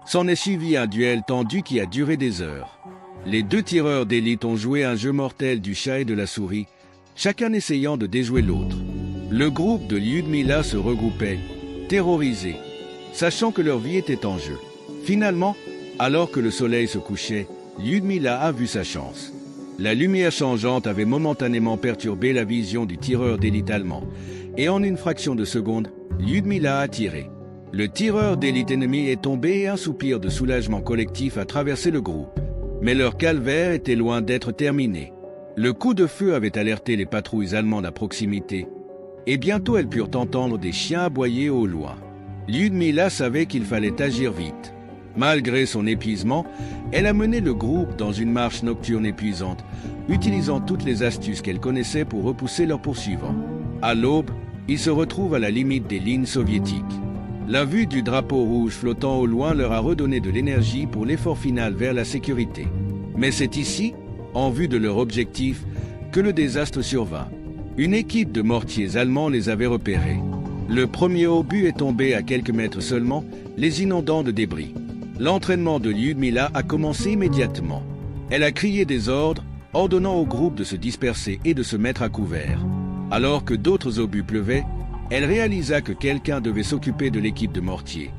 S'en est suivi un duel tendu qui a duré des heures. Les deux tireurs d'élite ont joué un jeu mortel du chat et de la souris, chacun essayant de déjouer l'autre. Le groupe de Lyudmila se regroupait, terrorisé, sachant que leur vie était en jeu. Finalement, alors que le soleil se couchait, Lyudmila a vu sa chance. La lumière changeante avait momentanément perturbé la vision du tireur d'élite allemand, et en une fraction de seconde, Lyudmila a tiré. Le tireur d'élite ennemi est tombé et un soupir de soulagement collectif a traversé le groupe. Mais leur calvaire était loin d'être terminé. Le coup de feu avait alerté les patrouilles allemandes à proximité, et bientôt elles purent entendre des chiens aboyer au loin. Lyudmila savait qu'il fallait agir vite. Malgré son épuisement, elle a mené le groupe dans une marche nocturne épuisante, utilisant toutes les astuces qu'elle connaissait pour repousser leurs poursuivants. À l'aube, ils se retrouvent à la limite des lignes soviétiques. La vue du drapeau rouge flottant au loin leur a redonné de l'énergie pour l'effort final vers la sécurité. Mais c'est ici, en vue de leur objectif, que le désastre survint. Une équipe de mortiers allemands les avait repérés. Le premier obus est tombé à quelques mètres seulement, les inondant de débris. L'entraînement de Lyudmila a commencé immédiatement. Elle a crié des ordres, ordonnant au groupe de se disperser et de se mettre à couvert. Alors que d'autres obus pleuvaient, elle réalisa que quelqu'un devait s'occuper de l'équipe de mortiers.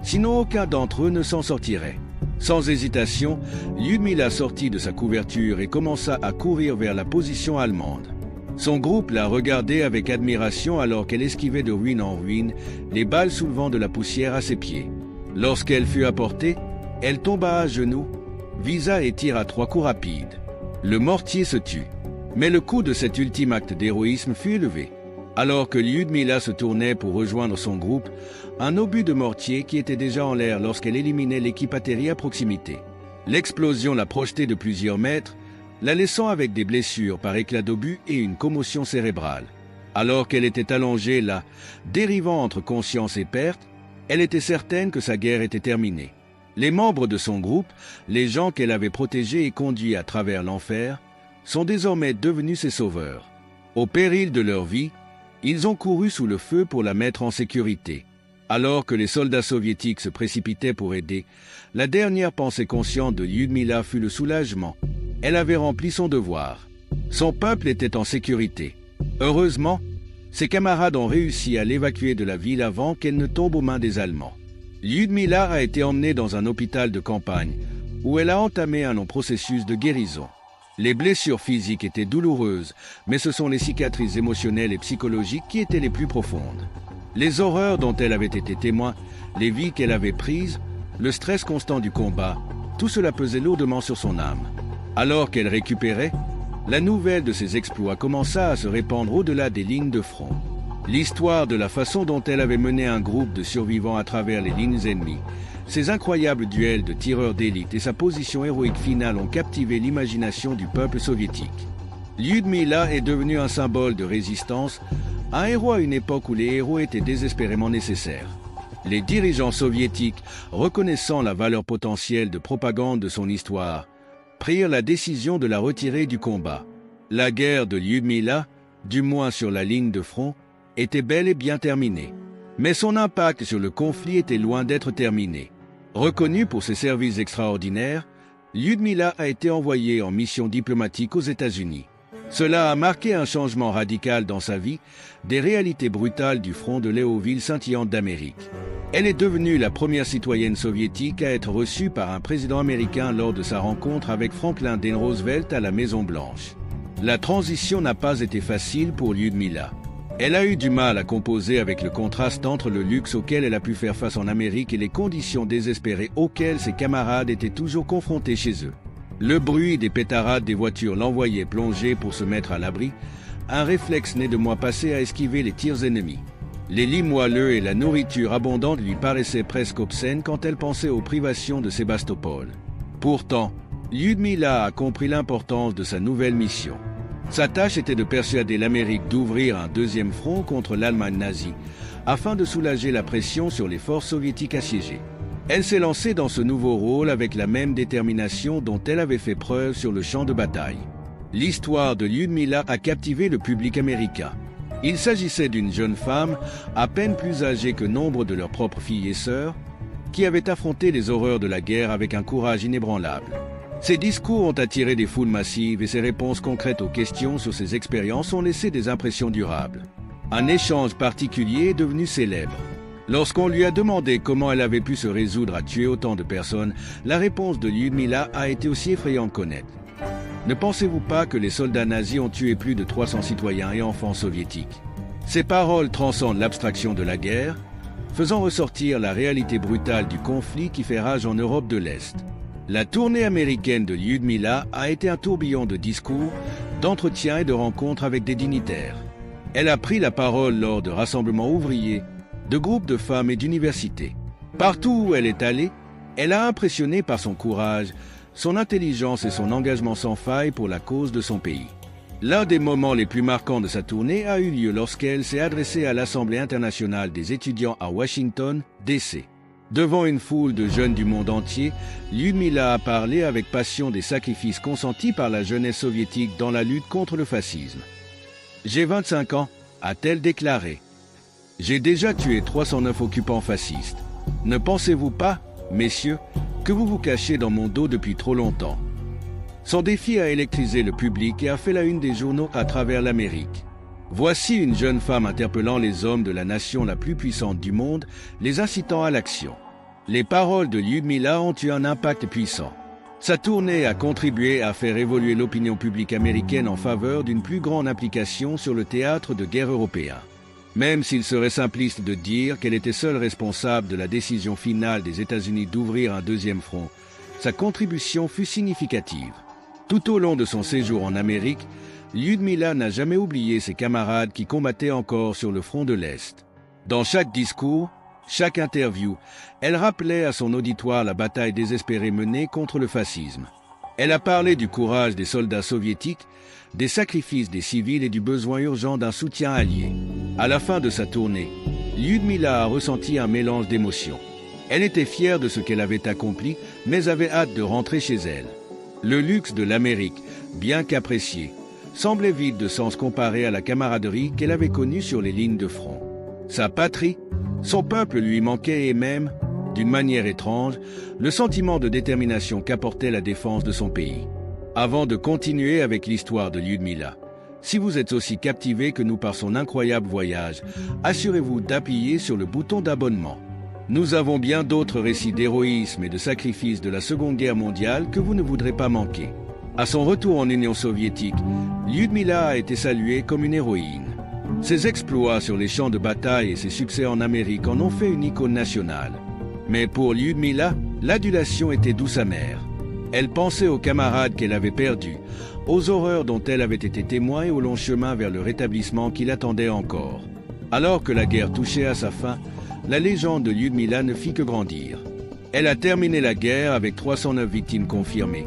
Sinon aucun d'entre eux ne s'en sortirait. Sans hésitation, Lyudmila sortit de sa couverture et commença à courir vers la position allemande. Son groupe la regardait avec admiration alors qu'elle esquivait de ruine en ruine, les balles soulevant de la poussière à ses pieds. Lorsqu'elle fut à portée, elle tomba à genoux, visa et tira 3 coups rapides. Le mortier se tut. Mais le coup de cet ultime acte d'héroïsme fut élevé. Alors que Lyudmila se tournait pour rejoindre son groupe, un obus de mortier qui était déjà en l'air lorsqu'elle éliminait l'équipe atterrie à proximité. L'explosion l'a projetée de plusieurs mètres, la laissant avec des blessures par éclat d'obus et une commotion cérébrale. Alors qu'elle était allongée là, dérivant entre conscience et perte, elle était certaine que sa guerre était terminée. Les membres de son groupe, les gens qu'elle avait protégés et conduits à travers l'enfer, sont désormais devenus ses sauveurs. Au péril de leur vie, ils ont couru sous le feu pour la mettre en sécurité. Alors que les soldats soviétiques se précipitaient pour aider, la dernière pensée consciente de Lyudmila fut le soulagement. Elle avait rempli son devoir. Son peuple était en sécurité. Heureusement, ses camarades ont réussi à l'évacuer de la ville avant qu'elle ne tombe aux mains des Allemands. Lyudmila a été emmenée dans un hôpital de campagne, où elle a entamé un long processus de guérison. Les blessures physiques étaient douloureuses, mais ce sont les cicatrices émotionnelles et psychologiques qui étaient les plus profondes. Les horreurs dont elle avait été témoin, les vies qu'elle avait prises, le stress constant du combat, tout cela pesait lourdement sur son âme. Alors qu'elle récupérait, la nouvelle de ses exploits commença à se répandre au-delà des lignes de front. L'histoire de la façon dont elle avait mené un groupe de survivants à travers les lignes ennemies, Ses incroyables duels de tireurs d'élite et sa position héroïque finale ont captivé l'imagination du peuple soviétique. Lyudmila est devenue un symbole de résistance, un héros à une époque où les héros étaient désespérément nécessaires. Les dirigeants soviétiques, reconnaissant la valeur potentielle de propagande de son histoire, prirent la décision de la retirer du combat. La guerre de Lyudmila, du moins sur la ligne de front, était bel et bien terminée. Mais son impact sur le conflit était loin d'être terminé. Reconnue pour ses services extraordinaires, Lyudmila a été envoyée en mission diplomatique aux États-Unis. Cela a marqué un changement radical dans sa vie, des réalités brutales du front de Léoville scintillante d'Amérique. Elle est devenue la première citoyenne soviétique à être reçue par un président américain lors de sa rencontre avec Franklin D. Roosevelt à la Maison-Blanche. La transition n'a pas été facile pour Lyudmila. Elle a eu du mal à composer avec le contraste entre le luxe auquel elle a pu faire face en Amérique et les conditions désespérées auxquelles ses camarades étaient toujours confrontés chez eux. Le bruit des pétarades des voitures l'envoyait plonger pour se mettre à l'abri, un réflexe né de mois passés à esquiver les tirs ennemis. Les lits moelleux et la nourriture abondante lui paraissaient presque obscènes quand elle pensait aux privations de Sébastopol. Pourtant, Lyudmila a compris l'importance de sa nouvelle mission. Sa tâche était de persuader l'Amérique d'ouvrir un deuxième front contre l'Allemagne nazie, afin de soulager la pression sur les forces soviétiques assiégées. Elle s'est lancée dans ce nouveau rôle avec la même détermination dont elle avait fait preuve sur le champ de bataille. L'histoire de Lyudmila a captivé le public américain. Il s'agissait d'une jeune femme, à peine plus âgée que nombre de leurs propres filles et sœurs, qui avait affronté les horreurs de la guerre avec un courage inébranlable. Ses discours ont attiré des foules massives et ses réponses concrètes aux questions sur ses expériences ont laissé des impressions durables. Un échange particulier est devenu célèbre. Lorsqu'on lui a demandé comment elle avait pu se résoudre à tuer autant de personnes, la réponse de Lyudmila a été aussi effrayante qu'honnête. Ne pensez-vous pas que les soldats nazis ont tué plus de 300 citoyens et enfants soviétiques? Ces paroles transcendent l'abstraction de la guerre, faisant ressortir la réalité brutale du conflit qui fait rage en Europe de l'Est. La tournée américaine de Lyudmila a été un tourbillon de discours, d'entretiens et de rencontres avec des dignitaires. Elle a pris la parole lors de rassemblements ouvriers, de groupes de femmes et d'universités. Partout où elle est allée, elle a impressionné par son courage, son intelligence et son engagement sans faille pour la cause de son pays. L'un des moments les plus marquants de sa tournée a eu lieu lorsqu'elle s'est adressée à l'Assemblée internationale des étudiants à Washington, D.C. Devant une foule de jeunes du monde entier, Lyudmila a parlé avec passion des sacrifices consentis par la jeunesse soviétique dans la lutte contre le fascisme. « J'ai 25 ans », a-t-elle déclaré. « J'ai déjà tué 309 occupants fascistes. Ne pensez-vous pas, messieurs, que vous vous cachez dans mon dos depuis trop longtemps ?» Son défi a électrisé le public et a fait la une des journaux à travers l'Amérique. Voici une jeune femme interpellant les hommes de la nation la plus puissante du monde, les incitant à l'action. Les paroles de Lyudmila ont eu un impact puissant. Sa tournée a contribué à faire évoluer l'opinion publique américaine en faveur d'une plus grande implication sur le théâtre de guerre européen. Même s'il serait simpliste de dire qu'elle était seule responsable de la décision finale des États-Unis d'ouvrir un deuxième front, sa contribution fut significative. Tout au long de son séjour en Amérique, Lyudmila n'a jamais oublié ses camarades qui combattaient encore sur le front de l'Est. Dans chaque discours, chaque interview, elle rappelait à son auditoire la bataille désespérée menée contre le fascisme. Elle a parlé du courage des soldats soviétiques, des sacrifices des civils et du besoin urgent d'un soutien allié. À la fin de sa tournée, Lyudmila a ressenti un mélange d'émotions. Elle était fière de ce qu'elle avait accompli, mais avait hâte de rentrer chez elle. Le luxe de l'Amérique, bien qu'apprécié, semblait vide de sens comparé à la camaraderie qu'elle avait connue sur les lignes de front. Sa patrie, son peuple lui manquait et même, d'une manière étrange, le sentiment de détermination qu'apportait la défense de son pays. Avant de continuer avec l'histoire de Lyudmila, si vous êtes aussi captivé que nous par son incroyable voyage, assurez-vous d'appuyer sur le bouton d'abonnement. Nous avons bien d'autres récits d'héroïsme et de sacrifice de la Seconde Guerre mondiale que vous ne voudrez pas manquer. À son retour en Union soviétique, Lyudmila a été saluée comme une héroïne. Ses exploits sur les champs de bataille et ses succès en Amérique en ont fait une icône nationale. Mais pour Lyudmila, l'adulation était douce amère. Elle pensait aux camarades qu'elle avait perdus, aux horreurs dont elle avait été témoin et au long chemin vers le rétablissement qui l'attendait encore. Alors que la guerre touchait à sa fin, la légende de Lyudmila ne fit que grandir. Elle a terminé la guerre avec 309 victimes confirmées,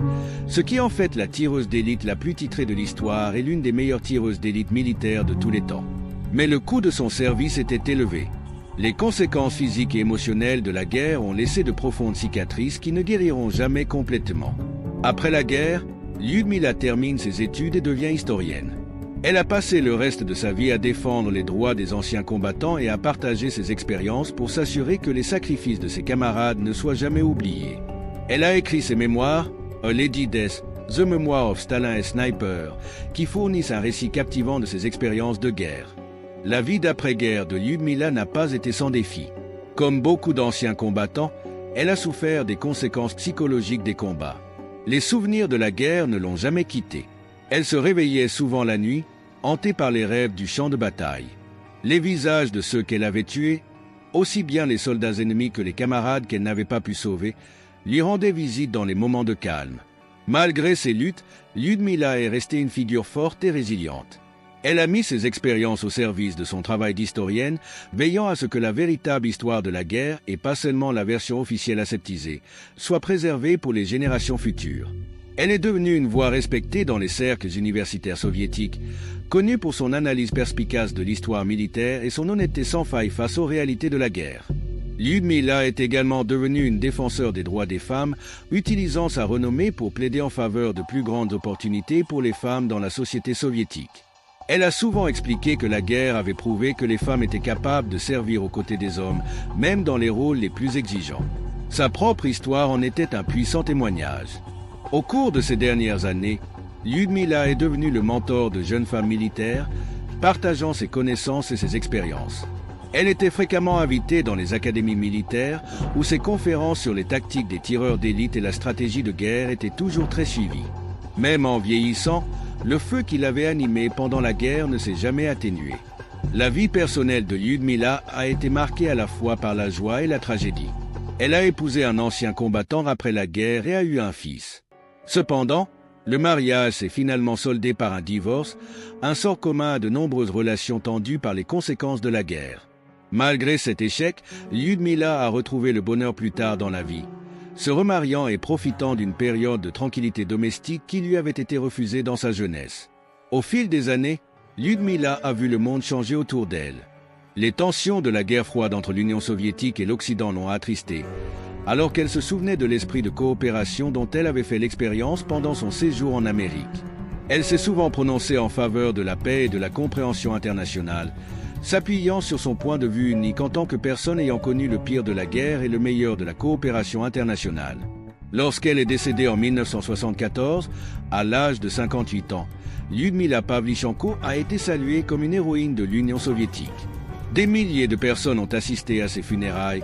ce qui en fait la tireuse d'élite la plus titrée de l'histoire et l'une des meilleures tireuses d'élite militaires de tous les temps. Mais le coût de son service était élevé. Les conséquences physiques et émotionnelles de la guerre ont laissé de profondes cicatrices qui ne guériront jamais complètement. Après la guerre, Lyudmila termine ses études et devient historienne. Elle a passé le reste de sa vie à défendre les droits des anciens combattants et à partager ses expériences pour s'assurer que les sacrifices de ses camarades ne soient jamais oubliés. Elle a écrit ses mémoires, A Lady Death, The Memoir of Stalin a Sniper, qui fournissent un récit captivant de ses expériences de guerre. La vie d'après-guerre de Lyudmila n'a pas été sans défi. Comme beaucoup d'anciens combattants, elle a souffert des conséquences psychologiques des combats. Les souvenirs de la guerre ne l'ont jamais quittée. Elle se réveillait souvent la nuit, hantée par les rêves du champ de bataille. Les visages de ceux qu'elle avait tués, aussi bien les soldats ennemis que les camarades qu'elle n'avait pas pu sauver, lui rendaient visite dans les moments de calme. Malgré ses luttes, Lyudmila est restée une figure forte et résiliente. Elle a mis ses expériences au service de son travail d'historienne, veillant à ce que la véritable histoire de la guerre, et pas seulement la version officielle aseptisée, soit préservée pour les générations futures. Elle est devenue une voix respectée dans les cercles universitaires soviétiques, connue pour son analyse perspicace de l'histoire militaire et son honnêteté sans faille face aux réalités de la guerre. Lyudmila est également devenue une défenseur des droits des femmes, utilisant sa renommée pour plaider en faveur de plus grandes opportunités pour les femmes dans la société soviétique. Elle a souvent expliqué que la guerre avait prouvé que les femmes étaient capables de servir aux côtés des hommes, même dans les rôles les plus exigeants. Sa propre histoire en était un puissant témoignage. Au cours de ces dernières années, Lyudmila est devenue le mentor de jeunes femmes militaires, partageant ses connaissances et ses expériences. Elle était fréquemment invitée dans les académies militaires, où ses conférences sur les tactiques des tireurs d'élite et la stratégie de guerre étaient toujours très suivies. Même en vieillissant, le feu qui l'avait animé pendant la guerre ne s'est jamais atténué. La vie personnelle de Lyudmila a été marquée à la fois par la joie et la tragédie. Elle a épousé un ancien combattant après la guerre et a eu un fils. Cependant, le mariage s'est finalement soldé par un divorce, un sort commun à de nombreuses relations tendues par les conséquences de la guerre. Malgré cet échec, Lyudmila a retrouvé le bonheur plus tard dans la vie, se remariant et profitant d'une période de tranquillité domestique qui lui avait été refusée dans sa jeunesse. Au fil des années, Lyudmila a vu le monde changer autour d'elle. Les tensions de la guerre froide entre l'Union soviétique et l'Occident l'ont attristée, alors qu'elle se souvenait de l'esprit de coopération dont elle avait fait l'expérience pendant son séjour en Amérique. Elle s'est souvent prononcée en faveur de la paix et de la compréhension internationale, s'appuyant sur son point de vue unique en tant que personne ayant connu le pire de la guerre et le meilleur de la coopération internationale. Lorsqu'elle est décédée en 1974, à l'âge de 58 ans, Lyudmila Pavlyuchenko a été saluée comme une héroïne de l'Union soviétique. Des milliers de personnes ont assisté à ses funérailles,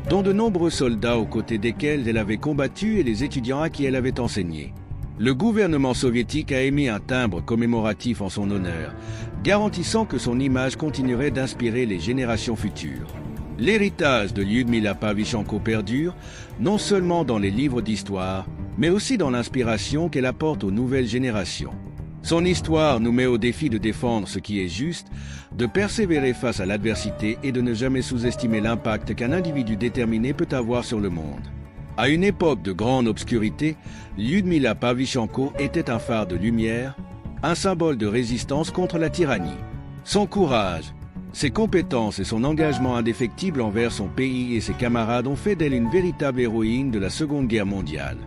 dont de nombreux soldats aux côtés desquels elle avait combattu et les étudiants à qui elle avait enseigné. Le gouvernement soviétique a émis un timbre commémoratif en son honneur, garantissant que son image continuerait d'inspirer les générations futures. L'héritage de Lyudmila Pavlyuchenko perdure, non seulement dans les livres d'histoire, mais aussi dans l'inspiration qu'elle apporte aux nouvelles générations. Son histoire nous met au défi de défendre ce qui est juste, de persévérer face à l'adversité et de ne jamais sous-estimer l'impact qu'un individu déterminé peut avoir sur le monde. À une époque de grande obscurité, Lyudmila Pavlyuchenko était un phare de lumière, un symbole de résistance contre la tyrannie. Son courage, ses compétences et son engagement indéfectible envers son pays et ses camarades ont fait d'elle une véritable héroïne de la Seconde Guerre mondiale.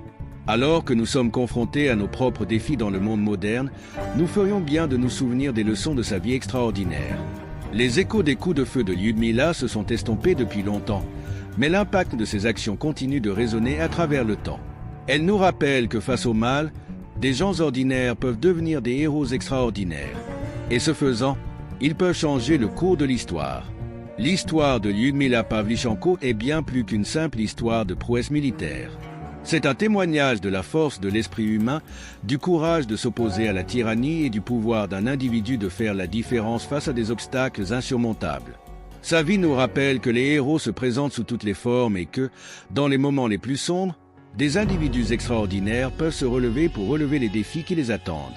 Alors que nous sommes confrontés à nos propres défis dans le monde moderne, nous ferions bien de nous souvenir des leçons de sa vie extraordinaire. Les échos des coups de feu de Lyudmila se sont estompés depuis longtemps, mais l'impact de ses actions continue de résonner à travers le temps. Elle nous rappelle que face au mal, des gens ordinaires peuvent devenir des héros extraordinaires. Et ce faisant, ils peuvent changer le cours de l'histoire. L'histoire de Lyudmila Pavlyuchenko est bien plus qu'une simple histoire de prouesse militaire. C'est un témoignage de la force de l'esprit humain, du courage de s'opposer à la tyrannie et du pouvoir d'un individu de faire la différence face à des obstacles insurmontables. Sa vie nous rappelle que les héros se présentent sous toutes les formes et que, dans les moments les plus sombres, des individus extraordinaires peuvent se relever pour relever les défis qui les attendent.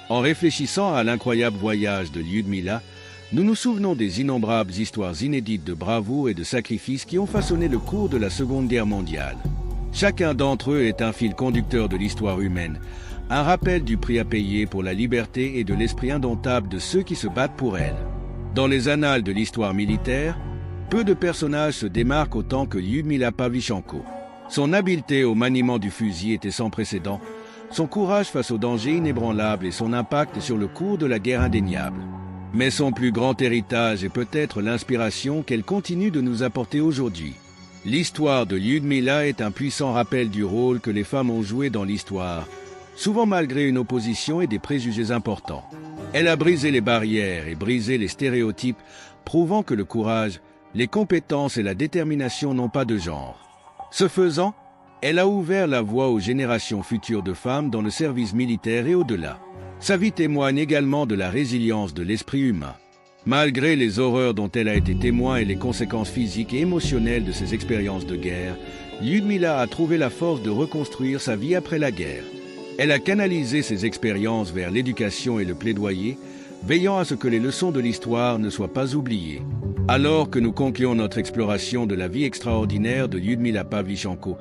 En réfléchissant à l'incroyable voyage de Lyudmila, nous nous souvenons des innombrables histoires inédites de bravoure et de sacrifice qui ont façonné le cours de la Seconde Guerre mondiale. Chacun d'entre eux est un fil conducteur de l'histoire humaine, un rappel du prix à payer pour la liberté et de l'esprit indomptable de ceux qui se battent pour elle. Dans les annales de l'histoire militaire, peu de personnages se démarquent autant que Lyudmila Pavlyuchenko. Son habileté au maniement du fusil était sans précédent, son courage face aux dangers inébranlables et son impact sur le cours de la guerre indéniable. Mais son plus grand héritage est peut-être l'inspiration qu'elle continue de nous apporter aujourd'hui. L'histoire de Lyudmila est un puissant rappel du rôle que les femmes ont joué dans l'histoire, souvent malgré une opposition et des préjugés importants. Elle a brisé les barrières et brisé les stéréotypes, prouvant que le courage, les compétences et la détermination n'ont pas de genre. Ce faisant, elle a ouvert la voie aux générations futures de femmes dans le service militaire et au-delà. Sa vie témoigne également de la résilience de l'esprit humain. Malgré les horreurs dont elle a été témoin et les conséquences physiques et émotionnelles de ses expériences de guerre, Lyudmila a trouvé la force de reconstruire sa vie après la guerre. Elle a canalisé ses expériences vers l'éducation et le plaidoyer, veillant à ce que les leçons de l'histoire ne soient pas oubliées. Alors que nous concluons notre exploration de la vie extraordinaire de Lyudmila Pavlyuchenko,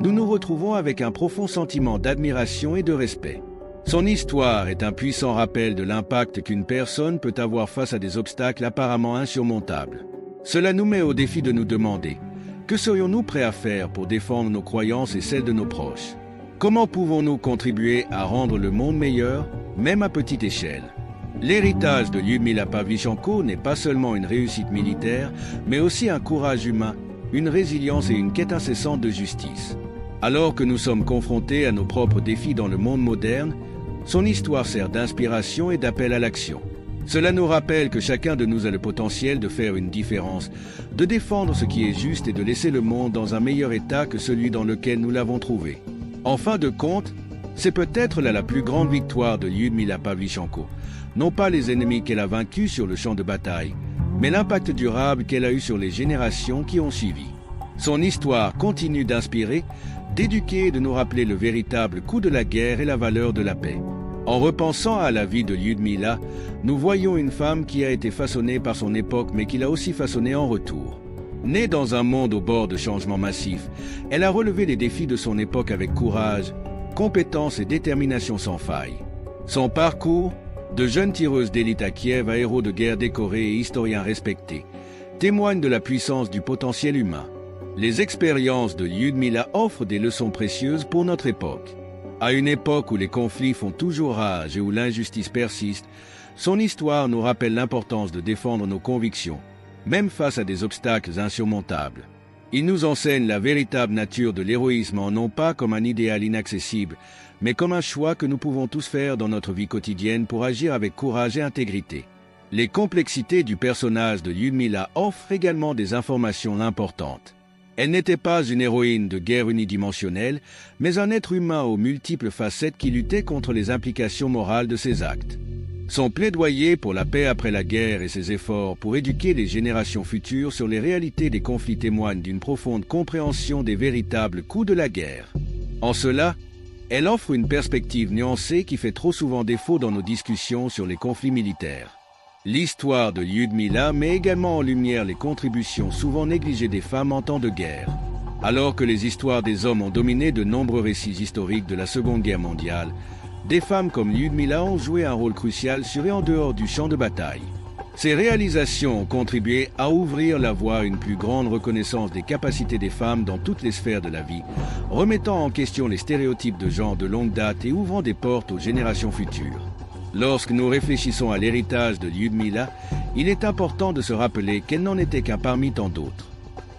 nous nous retrouvons avec un profond sentiment d'admiration et de respect. Son histoire est un puissant rappel de l'impact qu'une personne peut avoir face à des obstacles apparemment insurmontables. Cela nous met au défi de nous demander, que serions-nous prêts à faire pour défendre nos croyances et celles de nos proches? Comment pouvons-nous contribuer à rendre le monde meilleur, même à petite échelle? L'héritage de Lyudmila Pavlyuchenko n'est pas seulement une réussite militaire, mais aussi un courage humain, une résilience et une quête incessante de justice. Alors que nous sommes confrontés à nos propres défis dans le monde moderne, son histoire sert d'inspiration et d'appel à l'action. Cela nous rappelle que chacun de nous a le potentiel de faire une différence, de défendre ce qui est juste et de laisser le monde dans un meilleur état que celui dans lequel nous l'avons trouvé. En fin de compte, c'est peut-être là la plus grande victoire de Lyudmila Pavlyuchenko. Non pas les ennemis qu'elle a vaincus sur le champ de bataille, mais l'impact durable qu'elle a eu sur les générations qui ont suivi. Son histoire continue d'inspirer, d'éduquer et de nous rappeler le véritable coût de la guerre et la valeur de la paix. En repensant à la vie de Lyudmila, nous voyons une femme qui a été façonnée par son époque mais qui l'a aussi façonnée en retour. Née dans un monde au bord de changements massifs, elle a relevé les défis de son époque avec courage, compétence et détermination sans faille. Son parcours, de jeune tireuse d'élite à Kiev à héros de guerre décoré et historien respecté, témoigne de la puissance du potentiel humain. Les expériences de Lyudmila offrent des leçons précieuses pour notre époque. À une époque où les conflits font toujours rage et où l'injustice persiste, son histoire nous rappelle l'importance de défendre nos convictions, même face à des obstacles insurmontables. Il nous enseigne la véritable nature de l'héroïsme non pas comme un idéal inaccessible, mais comme un choix que nous pouvons tous faire dans notre vie quotidienne pour agir avec courage et intégrité. Les complexités du personnage de Lyudmila offrent également des informations importantes. Elle n'était pas une héroïne de guerre unidimensionnelle, mais un être humain aux multiples facettes qui luttait contre les implications morales de ses actes. Son plaidoyer pour la paix après la guerre et ses efforts pour éduquer les générations futures sur les réalités des conflits témoignent d'une profonde compréhension des véritables coûts de la guerre. En cela, elle offre une perspective nuancée qui fait trop souvent défaut dans nos discussions sur les conflits militaires. L'histoire de Lyudmila met également en lumière les contributions souvent négligées des femmes en temps de guerre. Alors que les histoires des hommes ont dominé de nombreux récits historiques de la Seconde Guerre mondiale, des femmes comme Lyudmila ont joué un rôle crucial sur et en dehors du champ de bataille. Ces réalisations ont contribué à ouvrir la voie à une plus grande reconnaissance des capacités des femmes dans toutes les sphères de la vie, remettant en question les stéréotypes de genre de longue date et ouvrant des portes aux générations futures. Lorsque nous réfléchissons à l'héritage de Lyudmila, il est important de se rappeler qu'elle n'en était qu'un parmi tant d'autres.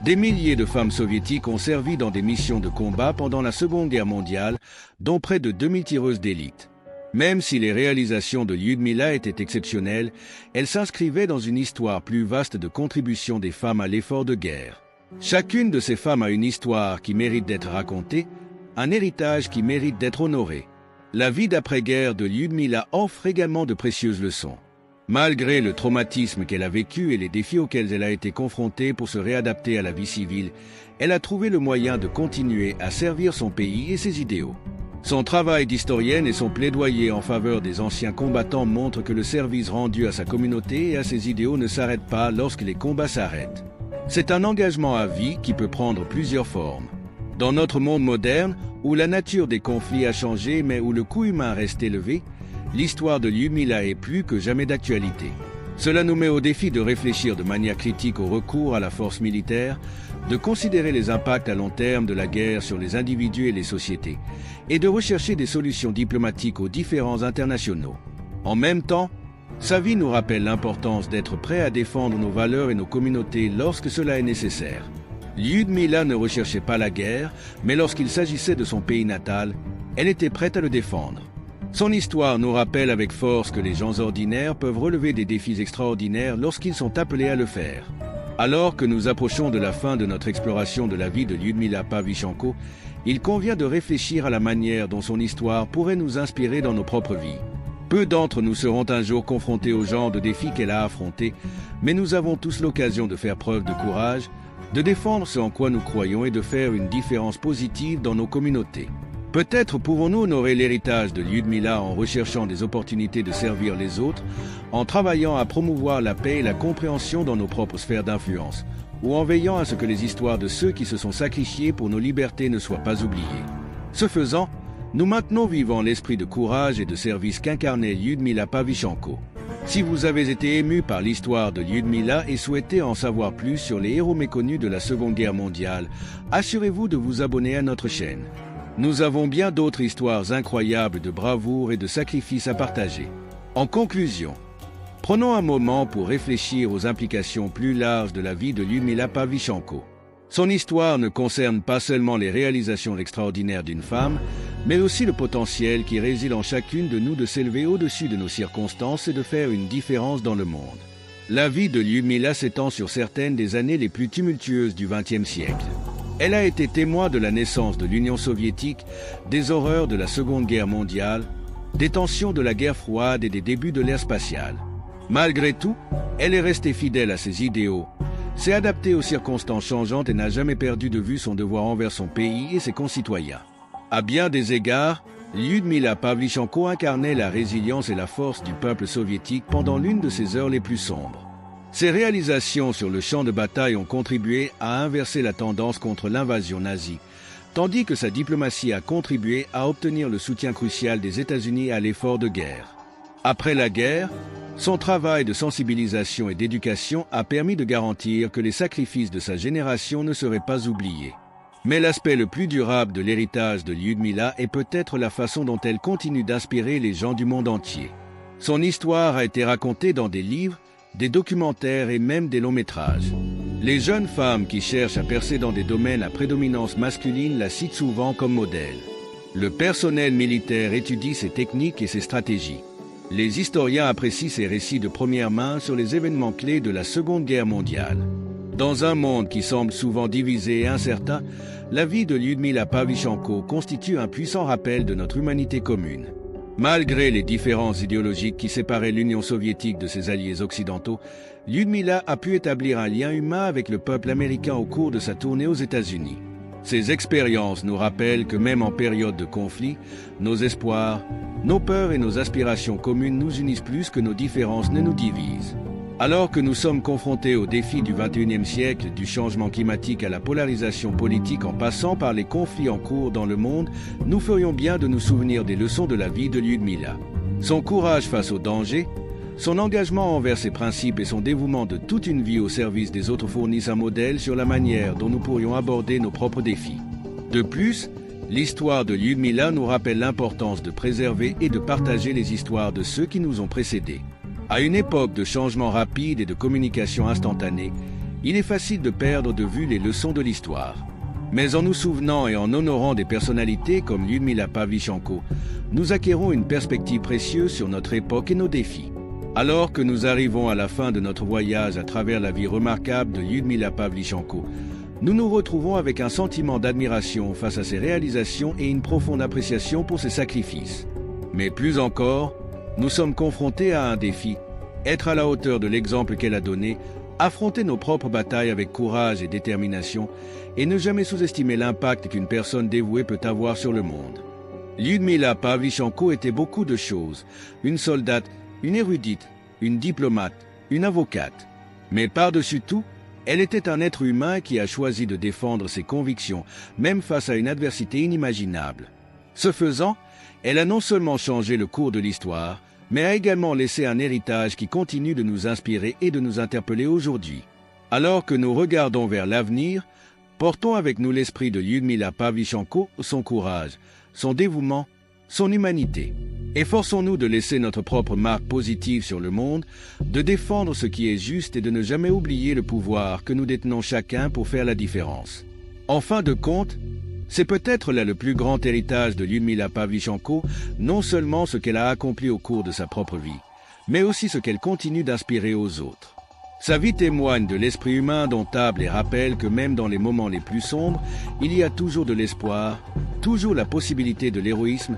Des milliers de femmes soviétiques ont servi dans des missions de combat pendant la Seconde Guerre mondiale, dont près de 2000 tireuses d'élite. Même si les réalisations de Lyudmila étaient exceptionnelles, elles s'inscrivaient dans une histoire plus vaste de contribution des femmes à l'effort de guerre. Chacune de ces femmes a une histoire qui mérite d'être racontée, un héritage qui mérite d'être honoré. La vie d'après-guerre de Lyudmila offre également de précieuses leçons. Malgré le traumatisme qu'elle a vécu et les défis auxquels elle a été confrontée pour se réadapter à la vie civile, elle a trouvé le moyen de continuer à servir son pays et ses idéaux. Son travail d'historienne et son plaidoyer en faveur des anciens combattants montrent que le service rendu à sa communauté et à ses idéaux ne s'arrête pas lorsque les combats s'arrêtent. C'est un engagement à vie qui peut prendre plusieurs formes. Dans notre monde moderne, où la nature des conflits a changé mais où le coût humain reste élevé, l'histoire de Lyudmila est plus que jamais d'actualité. Cela nous met au défi de réfléchir de manière critique au recours à la force militaire, de considérer les impacts à long terme de la guerre sur les individus et les sociétés, et de rechercher des solutions diplomatiques aux différends internationaux. En même temps, sa vie nous rappelle l'importance d'être prêt à défendre nos valeurs et nos communautés lorsque cela est nécessaire. Lyudmila ne recherchait pas la guerre, mais lorsqu'il s'agissait de son pays natal, elle était prête à le défendre. Son histoire nous rappelle avec force que les gens ordinaires peuvent relever des défis extraordinaires lorsqu'ils sont appelés à le faire. Alors que nous approchons de la fin de notre exploration de la vie de Lyudmila Pavlyuchenko, il convient de réfléchir à la manière dont son histoire pourrait nous inspirer dans nos propres vies. Peu d'entre nous seront un jour confrontés au genre de défis qu'elle a affrontés, mais nous avons tous l'occasion de faire preuve de courage, de défendre ce en quoi nous croyons et de faire une différence positive dans nos communautés. Peut-être pouvons-nous honorer l'héritage de Lyudmila en recherchant des opportunités de servir les autres, en travaillant à promouvoir la paix et la compréhension dans nos propres sphères d'influence, ou en veillant à ce que les histoires de ceux qui se sont sacrifiés pour nos libertés ne soient pas oubliées. Ce faisant, nous maintenons vivant l'esprit de courage et de service qu'incarnait Lyudmila Pavlyuchenko. Si vous avez été ému par l'histoire de Lyudmila et souhaitez en savoir plus sur les héros méconnus de la Seconde Guerre mondiale, assurez-vous de vous abonner à notre chaîne. Nous avons bien d'autres histoires incroyables de bravoure et de sacrifice à partager. En conclusion, prenons un moment pour réfléchir aux implications plus larges de la vie de Lyudmila Pavlyuchenko. Son histoire ne concerne pas seulement les réalisations extraordinaires d'une femme, mais aussi le potentiel qui réside en chacune de nous de s'élever au-dessus de nos circonstances et de faire une différence dans le monde. La vie de Lyudmila s'étend sur certaines des années les plus tumultueuses du XXe siècle. Elle a été témoin de la naissance de l'Union soviétique, des horreurs de la Seconde Guerre mondiale, des tensions de la guerre froide et des débuts de l'ère spatiale. Malgré tout, elle est restée fidèle à ses idéaux, s'est adaptée aux circonstances changeantes et n'a jamais perdu de vue son devoir envers son pays et ses concitoyens. À bien des égards, Lyudmila Pavlyuchenko incarnait la résilience et la force du peuple soviétique pendant l'une de ses heures les plus sombres. Ses réalisations sur le champ de bataille ont contribué à inverser la tendance contre l'invasion nazie, tandis que sa diplomatie a contribué à obtenir le soutien crucial des États-Unis à l'effort de guerre. Après la guerre, son travail de sensibilisation et d'éducation a permis de garantir que les sacrifices de sa génération ne seraient pas oubliés. Mais l'aspect le plus durable de l'héritage de Lyudmila est peut-être la façon dont elle continue d'inspirer les gens du monde entier. Son histoire a été racontée dans des livres, des documentaires et même des longs métrages. Les jeunes femmes qui cherchent à percer dans des domaines à prédominance masculine la citent souvent comme modèle. Le personnel militaire étudie ses techniques et ses stratégies. Les historiens apprécient ses récits de première main sur les événements clés de la Seconde Guerre mondiale. Dans un monde qui semble souvent divisé et incertain, la vie de Lyudmila Pavlyuchenko constitue un puissant rappel de notre humanité commune. Malgré les différences idéologiques qui séparaient l'Union soviétique de ses alliés occidentaux, Lyudmila a pu établir un lien humain avec le peuple américain au cours de sa tournée aux États-Unis. Ces expériences nous rappellent que même en période de conflit, nos espoirs, nos peurs et nos aspirations communes nous unissent plus que nos différences ne nous divisent. Alors que nous sommes confrontés aux défis du XXIe siècle, du changement climatique à la polarisation politique en passant par les conflits en cours dans le monde, nous ferions bien de nous souvenir des leçons de la vie de Lyudmila. Son courage face aux dangers, son engagement envers ses principes et son dévouement de toute une vie au service des autres fournissent un modèle sur la manière dont nous pourrions aborder nos propres défis. De plus, l'histoire de Lyudmila nous rappelle l'importance de préserver et de partager les histoires de ceux qui nous ont précédés. À une époque de changement rapide et de communication instantanée, il est facile de perdre de vue les leçons de l'histoire. Mais en nous souvenant et en honorant des personnalités comme Lyudmila Pavlyuchenko, nous acquérons une perspective précieuse sur notre époque et nos défis. Alors que nous arrivons à la fin de notre voyage à travers la vie remarquable de Lyudmila Pavlyuchenko, nous nous retrouvons avec un sentiment d'admiration face à ses réalisations et une profonde appréciation pour ses sacrifices. Mais plus encore, nous sommes confrontés à un défi, être à la hauteur de l'exemple qu'elle a donné, affronter nos propres batailles avec courage et détermination, et ne jamais sous-estimer l'impact qu'une personne dévouée peut avoir sur le monde. Lyudmila Pavlyuchenko était beaucoup de choses, une soldate, une érudite, une diplomate, une avocate. Mais par-dessus tout, Elle était un être humain qui a choisi de défendre ses convictions, même face à une adversité inimaginable. Ce faisant, elle a non seulement changé le cours de l'histoire, mais a également laissé un héritage qui continue de nous inspirer et de nous interpeller aujourd'hui. Alors que nous regardons vers l'avenir, portons avec nous l'esprit de Lyudmila Pavlyuchenko, son courage, son dévouement, son humanité. Efforçons-nous de laisser notre propre marque positive sur le monde, de défendre ce qui est juste et de ne jamais oublier le pouvoir que nous détenons chacun pour faire la différence. En fin de compte, c'est peut-être là le plus grand héritage de Lyudmila Pavlyuchenko, non seulement ce qu'elle a accompli au cours de sa propre vie, mais aussi ce qu'elle continue d'inspirer aux autres. Sa vie témoigne de l'esprit humain indomptable et rappelle que même dans les moments les plus sombres, il y a toujours de l'espoir, toujours la possibilité de l'héroïsme,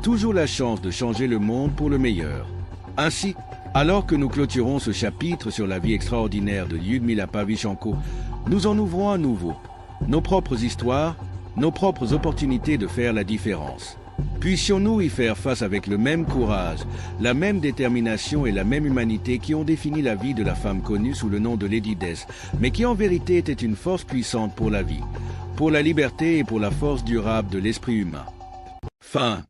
toujours la chance de changer le monde pour le meilleur. Ainsi, alors que nous clôturons ce chapitre sur la vie extraordinaire de Lyudmila Pavlyuchenko, nous en ouvrons un nouveau, nos propres histoires, nos propres opportunités de faire la différence. Puissions-nous y faire face avec le même courage, la même détermination et la même humanité qui ont défini la vie de la femme connue sous le nom de Lady Death, mais qui en vérité était une force puissante pour la vie, pour la liberté et pour la force durable de l'esprit humain. Fin.